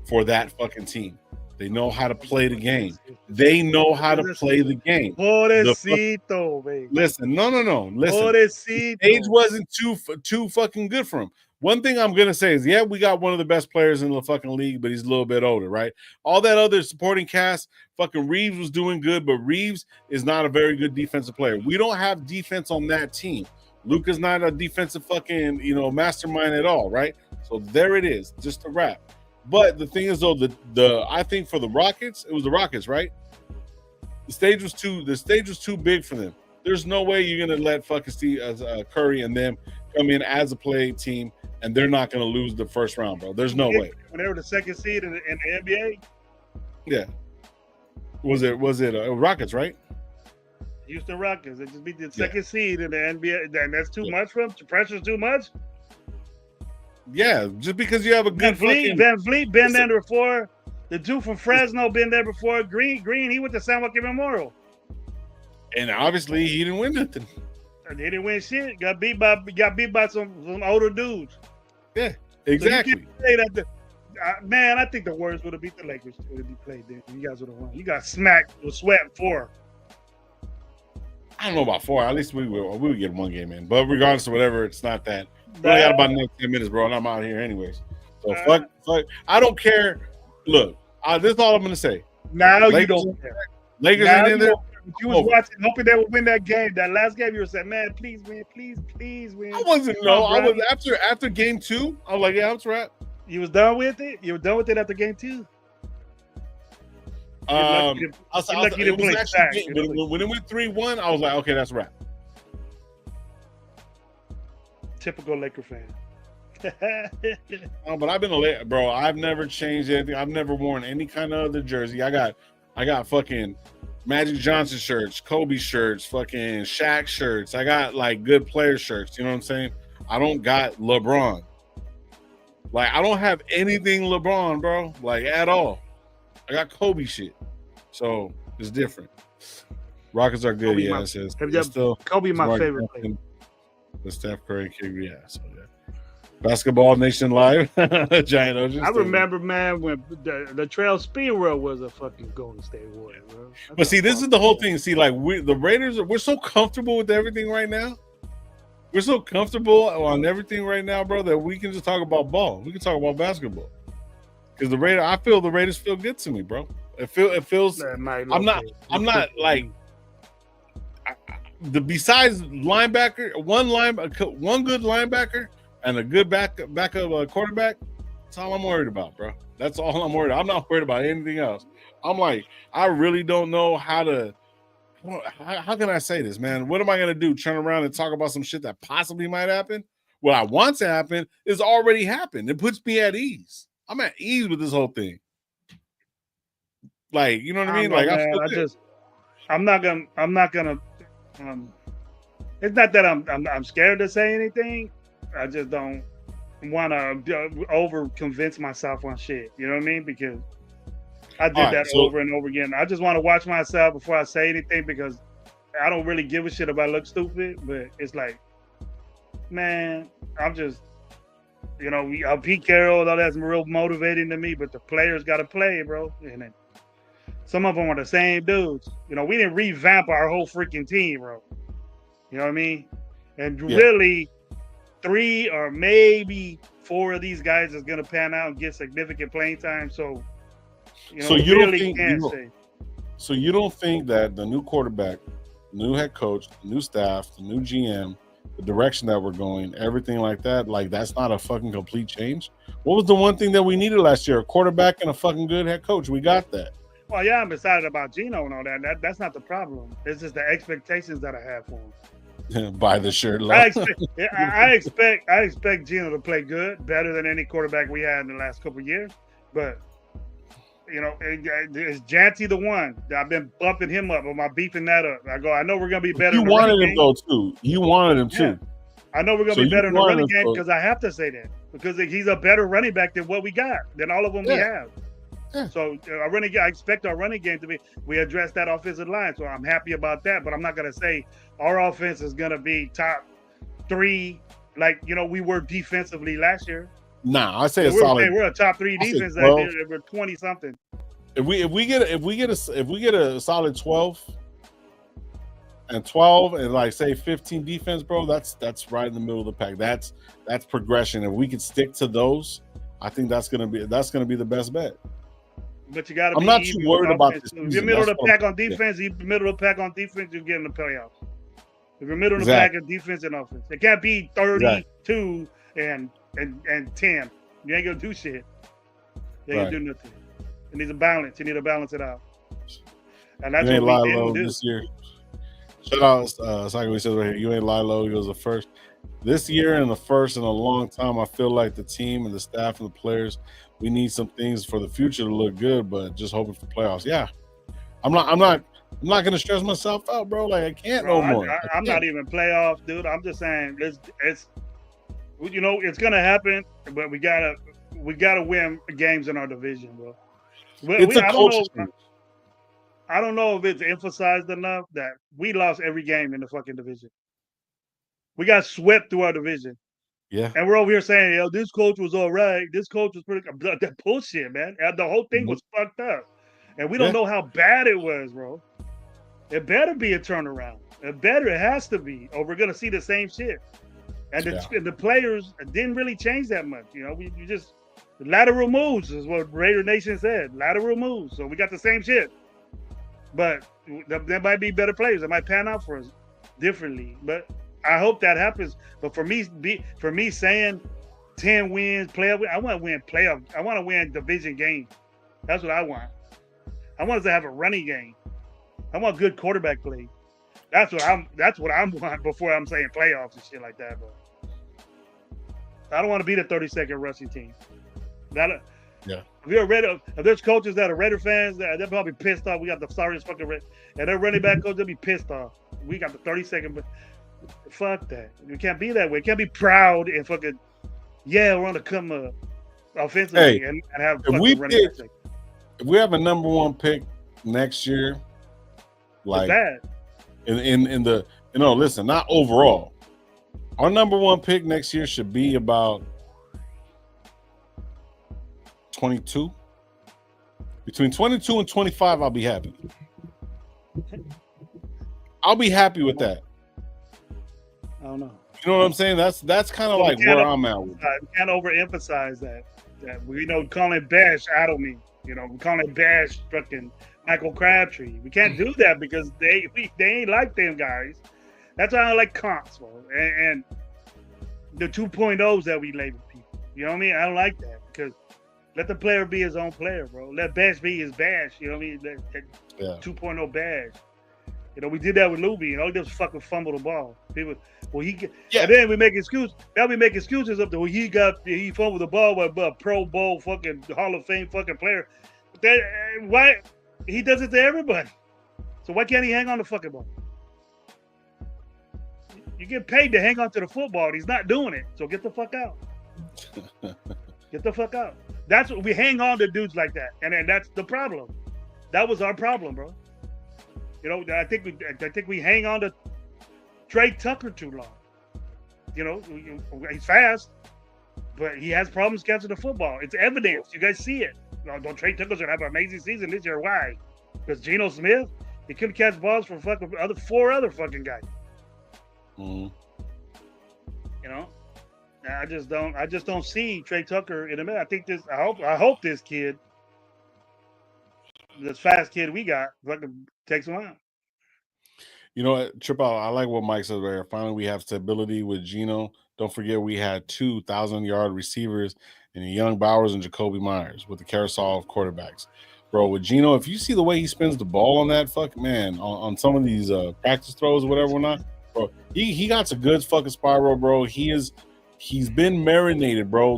for that fucking team. They know how to play the game. They know how to play the game. Pobrecito, baby. Listen, no. Listen, Pobrecito. Age wasn't too fucking good for him. One thing I'm gonna say is, yeah, we got one of the best players in the fucking league, but he's a little bit older, right? All that other supporting cast, fucking Reeves was doing good, but Reeves is not a very good defensive player. We don't have defense on that team. Luka's not a defensive fucking mastermind at all, right? So there it is, just a wrap. But the thing is, though, I think for the Rockets, it was the Rockets, right? The stage was too big for them. There's no way you're gonna let fucking Steve Curry and them come in as a play team, and they're not gonna lose the first round, bro. There's no way. When they were the second seed in the NBA. Yeah. Was it Rockets, right? Houston Rockets. They just beat the second seed in the NBA. And that's too much for them. The pressure's too much. Yeah, just because you have a good Van Vliet been there before. The dude from Fresno been there before. Green, he went to San Joaquin Memorial. And obviously he didn't win nothing. They didn't win shit. Got beat by some older dudes. Yeah, exactly. So you can't say that Man, I think the Warriors would have beat the Lakers too if you played then. You guys would have won. You got smacked with sweat 4. I don't know about 4. At least we would get 1 game in. But regardless of whatever, it's not that. We only got about another 10 minutes, bro, and I'm out here anyways. So fuck. I don't care. Look, this is all I'm gonna say. Now Lakers, you don't care. Lakers ain't in there. You was watching, hoping they would win that game. That last game, you were saying, "Man, please win, please win." I wasn't. No, I was after game 2. I was like, "Yeah, it's right." You was done with it. You were done with it after game 2. When it went 3-1, I was like, "Okay, that's right." Typical Laker fan. But I've been a Laker, bro. I've never changed anything. I've never worn any kind of other jersey. I got fucking Magic Johnson shirts, Kobe shirts, fucking Shaq shirts. I got like good player shirts. You know what I'm saying? I don't got LeBron. Like, I don't have anything LeBron, bro. Like, at all. I got Kobe shit. So it's different. Rockets are good, yeah. Kobe, my favorite player. The Steph Curry kick, yeah. So yeah. Basketball Nation Live, Giant Ocean. I remember, man, when the Trail Speedway was a fucking Golden State Warrior, bro. But see, this is the whole thing. See, like the Raiders, we're so comfortable with everything right now. We're so comfortable on everything right now, bro, that we can just talk about ball. We can talk about basketball. Because I feel the Raiders feel good to me, bro. It feels. Man, I'm not like. Besides linebacker, one good linebacker. And a good backup quarterback, that's all I'm worried about, bro. That's all I'm worried about. I'm not worried about anything else. I'm like, I really don't know how can I say this, man? What am I going to do? Turn around and talk about some shit that possibly might happen? What I want to happen is already happened. It puts me at ease. I'm at ease with this whole thing. Like, you know what I mean? Like, I'm not gonna, it's not that I'm scared to say anything. I just don't want to over convince myself on shit. You know what I mean? Because I did over and over again. I just want to watch myself before I say anything because I don't really give a shit if I look stupid. But it's like, man, I'm just, Pete Carroll, all that's real motivating to me. But the players got to play, bro. And then some of them are the same dudes. We didn't revamp our whole freaking team, bro. You know what I mean? And really, 3 or maybe 4 of these guys is going to pan out and get significant playing time. So, so you don't think that the new quarterback, new head coach, the new staff, the new GM, the direction that we're going, everything like that, like that's not a fucking complete change? What was the one thing that we needed last year? A quarterback and a fucking good head coach. We got that. Well, yeah, I'm excited about Geno and all that. That's not the problem. It's just the expectations that I have for him. Buy the shirt. I expect Geno to play good, better than any quarterback we had in the last couple of years. But is Janty the one? I've been bumping him up. Am I beefing that up? I know we're gonna be better. You wanted him though too. You wanted him too. I know we're gonna be better in the running game because I have to say that because he's a better running back than what we got than all of them we have. Yeah. So I expect our running game to be. We address that offensive line, so I'm happy about that. But I'm not gonna say our offense is gonna be top 3 like we were defensively last year. Nah, I say a solid. We're a top 3 defense. We're 20 something. If we get a solid 12 and like say 15 defense, bro, that's right in the middle of the pack. That's progression. If we can stick to those, I think that's gonna be the best bet. But you got to. I'm not too worried about this. If you're middle of the pack on defense, you get in the playoffs. If you're middle of the pack on defense and offense, it can't be 32 and 10. You ain't gonna do shit. You ain't gonna do nothing. It needs a balance. You need to balance it out. And that's what we didn't do this year. Shout out, Saki says right here, you ain't lie low. He was the first. This year and the first in a long time, I feel like the team and the staff and the players, we need some things for the future to look good, but just hoping for playoffs. Yeah, I'm not gonna stress myself out, bro. Like I can't no more. I'm not even playoffs, dude. I'm just saying it's gonna happen, but we gotta win games in our division, bro. I don't know if it's emphasized enough that we lost every game in the fucking division. We got swept through our division. Yeah. And we're over here saying, yo, this coach was all right. This coach was pretty that bullshit, man. And the whole thing was fucked up. And we don't know how bad it was, bro. It better be a turnaround. It has to be, or we're gonna see the same shit. And the players didn't really change that much. You know, you just lateral moves is what Raider Nation said. Lateral moves. So we got the same shit. But there might be better players that might pan out for us differently. But I hope that happens. But for me saying 10 wins, playoff, I want to win playoff. I want to win division games. That's what I want. I want us to have a running game. I want good quarterback play. That's what I'm want before I'm saying playoffs and shit like that. But I don't want to be the 32nd rushing team. Yeah. If there's coaches that are Raider fans, they're probably pissed off. We got the sorriest fucking Raider. And their running back coach, they'll be pissed off. We got the 32nd, but fuck that. We can't be that way. We can't be proud and fucking, we're on the come up offensively and have fucking running back. If we have a number one pick next year, like bad. In the listen, not overall. Our number one pick next year should be about 22. Between 22 and 25, I'll be happy. I'll be happy with that. I don't know. You know what I'm saying? That's kind of like where I'm at with it. We can't overemphasize that. We call it Bash Adelman. We call it Bash fucking Michael Crabtree. We can't do that because they ain't like them guys. That's why I don't like comps, bro. And the 2.0s that we label people. You know what I mean? I don't like that because let the player be his own player, bro. Let Bash be his Bash. You know what I mean? That 2.0 Bash. We did that with Luby, and all he did was fucking fumble the ball. People, and then we make excuses. Now we make excuses up there. He fumbled the ball with a Pro Bowl fucking Hall of Fame fucking player. Why he does it to everybody? So why can't he hang on the fucking ball? You get paid to hang on to the football. And he's not doing it. So get the fuck out. Get the fuck out. That's what we hang on to dudes like that, and then that's the problem. That was our problem, bro. I think we hang on to Trey Tucker too long. He's fast, but he has problems catching the football. It's evidence. You guys see it. Don't Trey Tucker's gonna have an amazing season this year? Why? Because Geno Smith, he couldn't catch balls from fucking four other fucking guys. Mm-hmm. I just don't see Trey Tucker in a minute. I hope this kid, this fast kid we got, fucking takes him out. You know what, Trip out. I like what Mike said there. Finally, we have stability with Geno. Don't forget we had 2,000-yard receivers in young Bowers and Jacoby Myers with the carousel of quarterbacks. Bro, with Geno, if you see the way he spins the ball on that fucking man, on some of these practice throws or whatever or not, bro, he got a good fucking spiral, bro. He's been marinated, bro.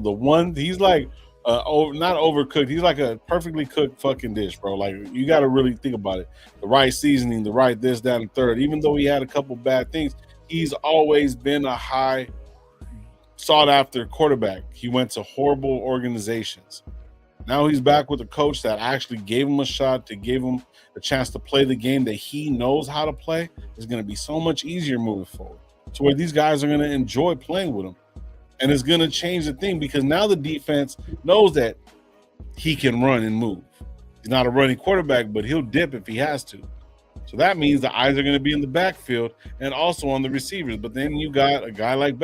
He's like not overcooked. He's like a perfectly cooked fucking dish, bro. Like, you got to really think about it. The right seasoning, the right this, that, and third. Even though he had a couple bad things, he's always been a high sought-after quarterback. He went to horrible organizations. Now he's back with a coach that actually gave him a shot, to give him a chance to play the game that he knows how to play. It's going to be so much easier moving forward, to where these guys are going to enjoy playing with him. And it's going to change the thing because now the defense knows that he can run and move. He's not a running quarterback, but he'll dip if he has to. So that means the eyes are going to be in the backfield and also on the receivers. But then you got a guy like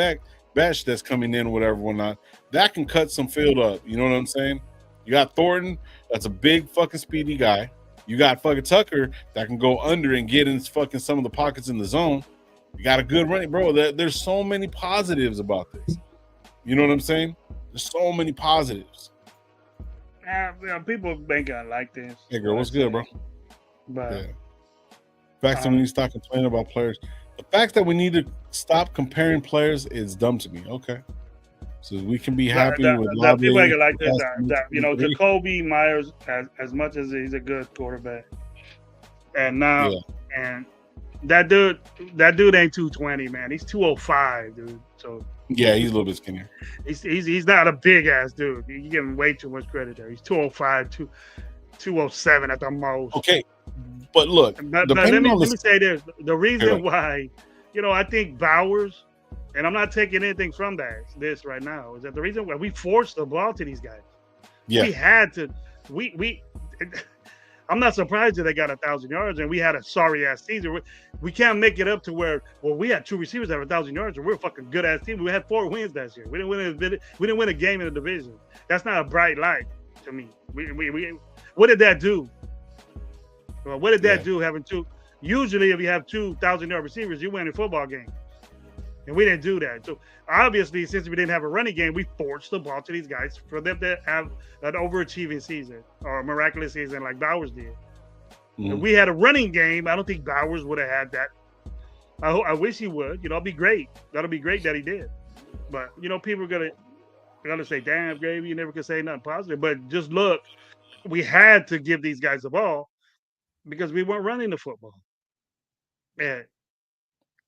Bash that's coming in, whatever, whatnot, that can cut some field up. You know what I'm saying? You got Thornton, that's a big fucking speedy guy. You got fucking Tucker that can go under and get in fucking some of the pockets in the zone. You got a good running, bro. There's so many positives about this. You know what I'm saying? There's so many positives. People ain't gonna like this. Hey, girl, what's good, bro? But fact that we need to stop complaining about players. The fact that we need to stop comparing players is dumb to me. Okay. So we can be happy with people ain't gonna like this. Jacoby Myers, as much as he's a good quarterback, and now and that dude ain't 220, man. He's 205, dude. So yeah, he's a little bit skinnier. He's not a big ass dude. You give him way too much credit there. He's 205, 207 at the most. Okay, but look, let me say this: the reason why, I think Bowers and I'm not taking anything from this right now, is that the reason why we forced the ball to these guys. Yeah. We had to. We. I'm not surprised that they got 1,000 yards, and we had a sorry ass season. We can't make it up to where we had two receivers that have 1,000 yards, and we're a fucking good ass team. We had 4 wins last year. We didn't win a game in the division. That's not a bright light to me. What did that do? Well, what did that do? Having two. Usually, if you have 2,000-yard receivers, you win a football game. And we didn't do that. So obviously, since we didn't have a running game, we forced the ball to these guys for them to have an overachieving season or a miraculous season like Bowers did. Mhm. If we had a running game, I don't think Bowers would have had that. I wish he would. It'd be great. That'll be great that he did. But people are gonna say, "Damn, Gravy, you never could say nothing positive." But just look, we had to give these guys the ball because we weren't running the football. And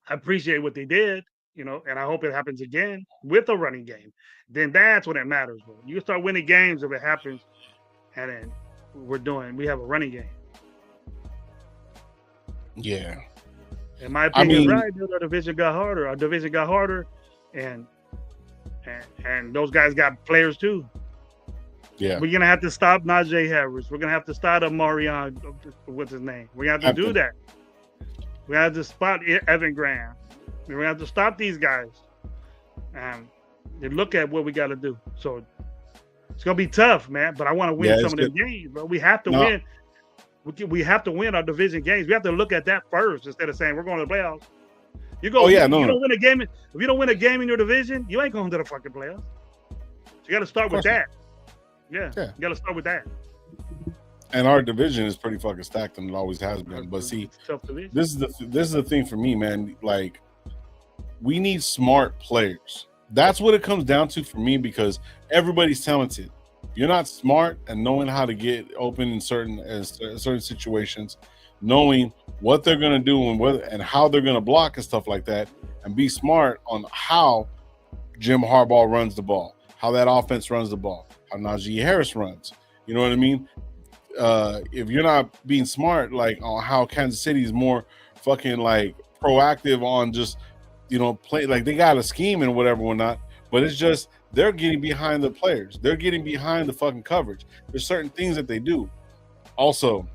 I appreciate what they did. And I hope it happens again with a running game. Then that's when it matters, bro. You start winning games if it happens, and then we have a running game. Yeah. In my opinion, right? Our division got harder. Our division got harder, and those guys got players too. Yeah. We're gonna have to stop Najee Harris. We're gonna have to stop Marion. What's his name? We have to do that. We have to spot Evan Graham. We have to stop these guys and look at what we got to do. So it's gonna be tough, man. But I want to win some of these games, bro. We have to win. We have to win our division games. We have to look at that first instead of saying we're going to the playoffs. You go. You don't win a game. If you don't win a game in your division, you ain't going to the fucking playoffs. So you got to start with that. Yeah. You got to start with that. And our division is pretty fucking stacked, and it always has been. But see, this is the thing for me, man. Like, we need smart players. That's what it comes down to for me, because everybody's talented. You're not smart and knowing how to get open in certain situations, knowing what they're gonna do and how they're gonna block and stuff like that, and be smart on how Jim Harbaugh runs the ball, how that offense runs the ball, how Najee Harris runs. You know what I mean? If you're not being smart, like on how Kansas City is more fucking like proactive on just play, like they got a scheme and whatnot, but it's just they're getting behind the players. They're getting behind the fucking coverage. There's certain things that they do. Also,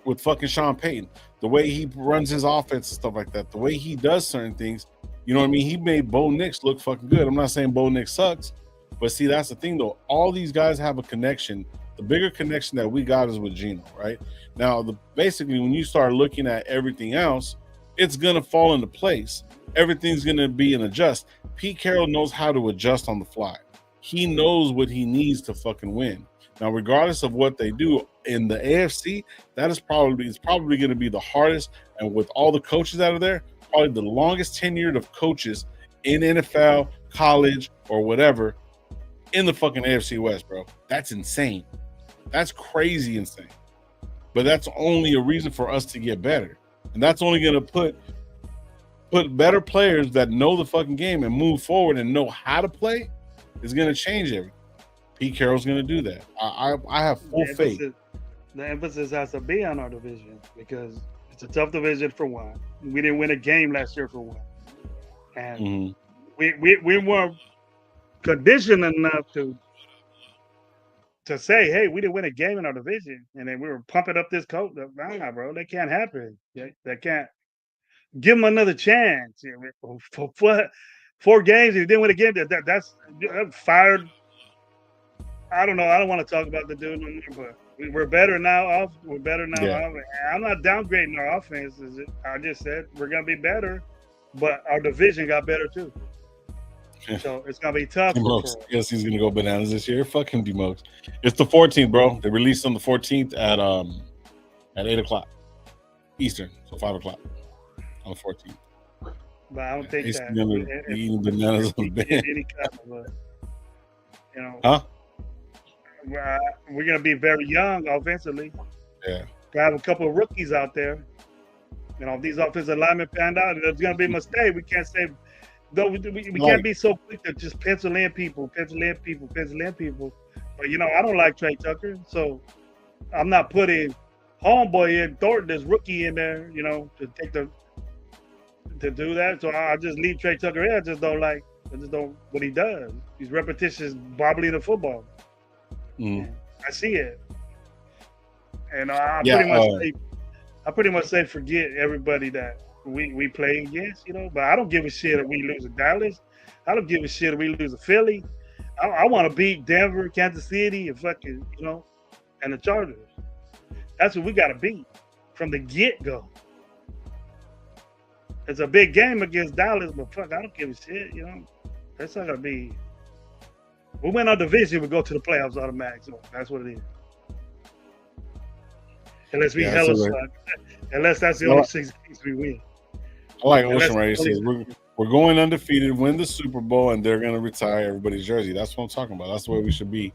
with fucking Sean Payton, the way he runs his offense and stuff like that, the way he does certain things, you know what I mean? He made Bo Nix look fucking good. I'm not saying Bo Nix sucks, but see, that's the thing though. All these guys have a connection. The bigger connection that we got is with Geno, right? Now, basically, when you start looking at everything else, it's going to fall into place. Everything's going to be an adjust. Pete Carroll knows how to adjust on the fly. He knows what he needs to fucking win. Now, regardless of what they do in the AFC, it's probably going to be the hardest. And with all the coaches out of there, probably the longest tenured of coaches in NFL, college, or whatever in the fucking AFC West, bro. That's insane. That's crazy insane. But that's only a reason for us to get better. And that's only going to put better players that know the fucking game and move forward and know how to play is going to change everything. Pete Carroll's going to do that. I have full faith. The emphasis has to be on our division because it's a tough division for one. We didn't win a game last year for one. And we weren't conditioned enough to say, hey, we didn't win a game in our division. And then we were pumping up this coach. Nah, bro, that can't happen. That can't. Give them another chance. For 4 games, if you didn't win a game, that's fired. I don't know. I don't want to talk about the dude no more, but we're better now. We're better now. Yeah. I'm not downgrading our offense. I just said we're going to be better, but our division got better too. So it's going to be tough. Yes, he's going to go bananas this year. Fuck him, D-Mokes. It's the 14th, bro. They released on the 14th at 8 o'clock Eastern, so 5 o'clock. On the 14th. But I don't think he's eating bananas on the bed. Any kind of we're going to be very young offensively. Yeah. We have a couple of rookies out there. If these offensive linemen panned out, there's going to be a mistake. We can't say, though, we can't be so quick to just pencil in people. But, I don't like Trey Tucker, so I'm not putting homeboy in Thornton, this rookie in there, to take the to do that. So I just leave Trey Tucker in. I just don't what he does. He's repetitious, bobbling the football. Mm. I see it, and I pretty much say forget everybody that we play against, But I don't give a shit if we lose to Dallas. I don't give a shit if we lose to Philly. I want to beat Denver, Kansas City, and fucking and the Chargers. That's what we got to beat from the get go. It's a big game against Dallas, but fuck, I don't give a shit. That's not gonna be. We win our division, we go to the playoffs automatic. So that's what it is. Unless we hella suck. Unless that's the only 6 games we win. I like Ocean right. He says we're going undefeated, win the Super Bowl, and they're gonna retire everybody's jersey. That's what I'm talking about. That's the way we should be.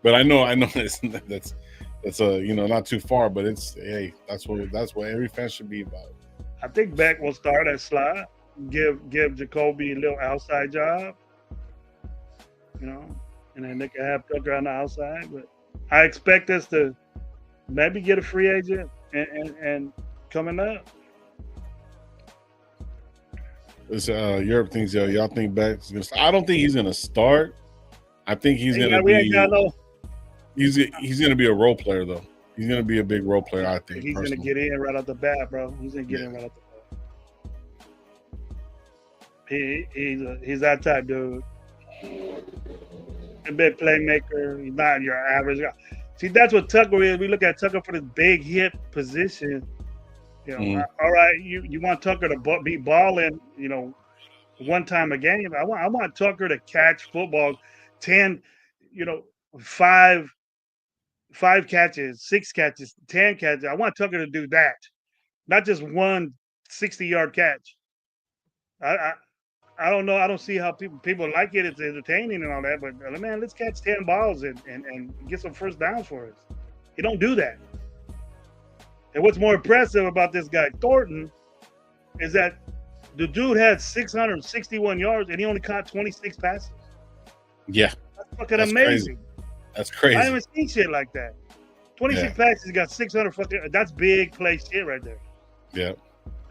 But I know that's not too far, but that's what every fan should be about. I think Beck will start at slot, give Jacoby a little outside job, and then they can have Tucker on the outside. But I expect us to maybe get a free agent and coming up. This Europe thinks y'all think Beck's gonna start. I don't think he's gonna start. I think he's gonna be. He's gonna be a role player though. He's gonna be a big role player. I think he's gonna get in right off the bat, bro. He's gonna get in right off the bat. He's that type dude. A big playmaker. He's not your average guy. See, that's what Tucker is. We look at Tucker for this big hit position. All right, you want Tucker to be balling, one time a game. I want Tucker to catch football, 10, 5 catches, 6 catches, 10 catches. I want Tucker to do that, not just one 60-yard catch. I don't know. I don't see how people like it. It's entertaining and all that, but man, let's catch 10 balls and get some first downs for us. He don't do that. And what's more impressive about this guy Thornton is that the dude had 661 yards and he only caught 26 passes. Yeah, that's amazing. Crazy. That's crazy. I haven't seen shit like that. 26 passes, got 600 fucking. That's big play shit right there. Yeah,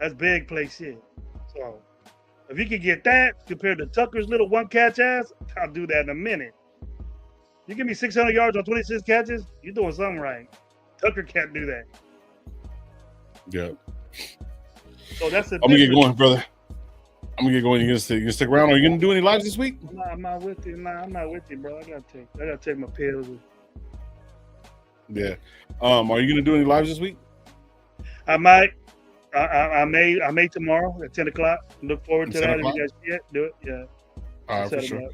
that's big play shit. So if you can get that compared to Tucker's little one catch ass, I'll do that in a minute. You give me 600 yards on 26 catches, you're doing something right. Tucker can't do that. Yeah. So that's the. I'm gonna get going, brother. I'm gonna get going. You gonna stick around? Are you gonna do any lives this week? No, I'm not with you. I'm not with you, bro. I gotta take my pills. Yeah. Are you gonna do any lives this week? I might. I may tomorrow at 10 o'clock. Look forward to that. If you guys see it, do it. Yeah. All right, for sure.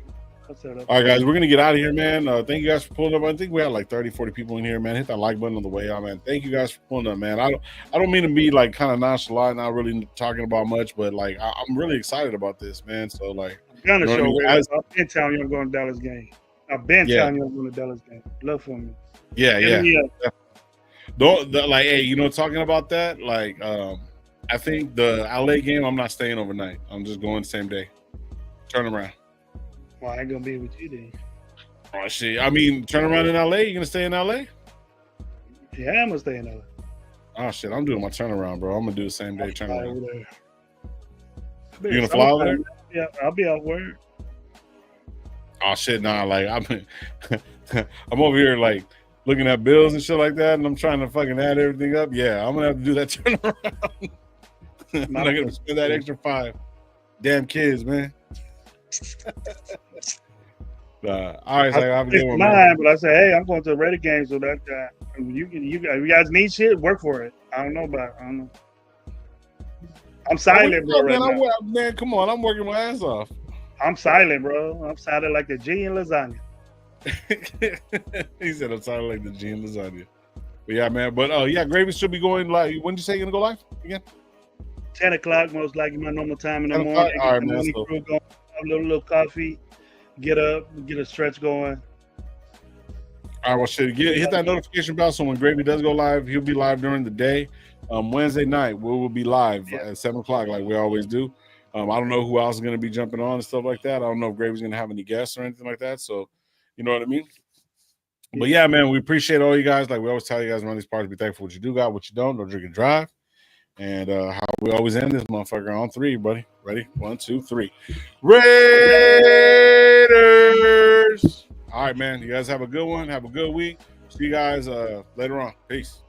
All right, guys, we're going to get out of here, man. Thank you guys for pulling up. I think we had like 30, 40 people in here, man. Hit that like button on the way out, man. Thank you guys for pulling up, man. I don't mean to be like kind of nonchalant, not really talking about much, but like I'm really excited about this, man. So like, I've been telling you I'm going to Dallas game. I've been telling you I'm going to Dallas game. Love for me. Yeah. Like, talking about that, like, I think the LA game, I'm not staying overnight. I'm just going the same day. Turn around. Well, I ain't gonna be with you then. Oh shit! I mean, turn around in LA. You gonna stay in LA? Yeah, I'm gonna stay in LA. Oh shit! I'm doing my turnaround, bro. I'm gonna do the same day turnaround. You gonna fly over there? Yeah, I'll be out work. Oh shit! Nah, like I'm over here like looking at bills and shit like that, and I'm trying to fucking add everything up. Yeah, I'm gonna have to do that turnaround. I'm not gonna spend that extra $5. Damn kids, man. All right, so I have a good one, man. But I say, hey, I'm going to the Raider game, so that you guys need shit, work for it. I don't know. I'm silent, bro. Man, come on, I'm working my ass off. I'm silent, bro. I'm silent like the G in lasagna. He said I'm silent like the G in lasagna. But yeah, man. But Gravy should be going live. When did you say you're gonna go live again? 10 o'clock, most likely my normal time in the morning. All right, man. Have a little coffee, get up, get a stretch going. All right, well, hit that notification bell so when Gravy does go live, he'll be live during the day. Wednesday night, we will be live at 7 o'clock like we always do. I don't know who else is going to be jumping on and stuff like that. I don't know if Gravy's going to have any guests or anything like that. So, you know what I mean? But yeah, man, we appreciate all you guys. Like we always tell you guys around these parties, be thankful for what you do got, what you don't drink and drive. And how we always end this motherfucker on 3, buddy. Ready? 1, 2, 3. Raiders. All right, man. You guys have a good one. Have a good week. See you guys later on. Peace.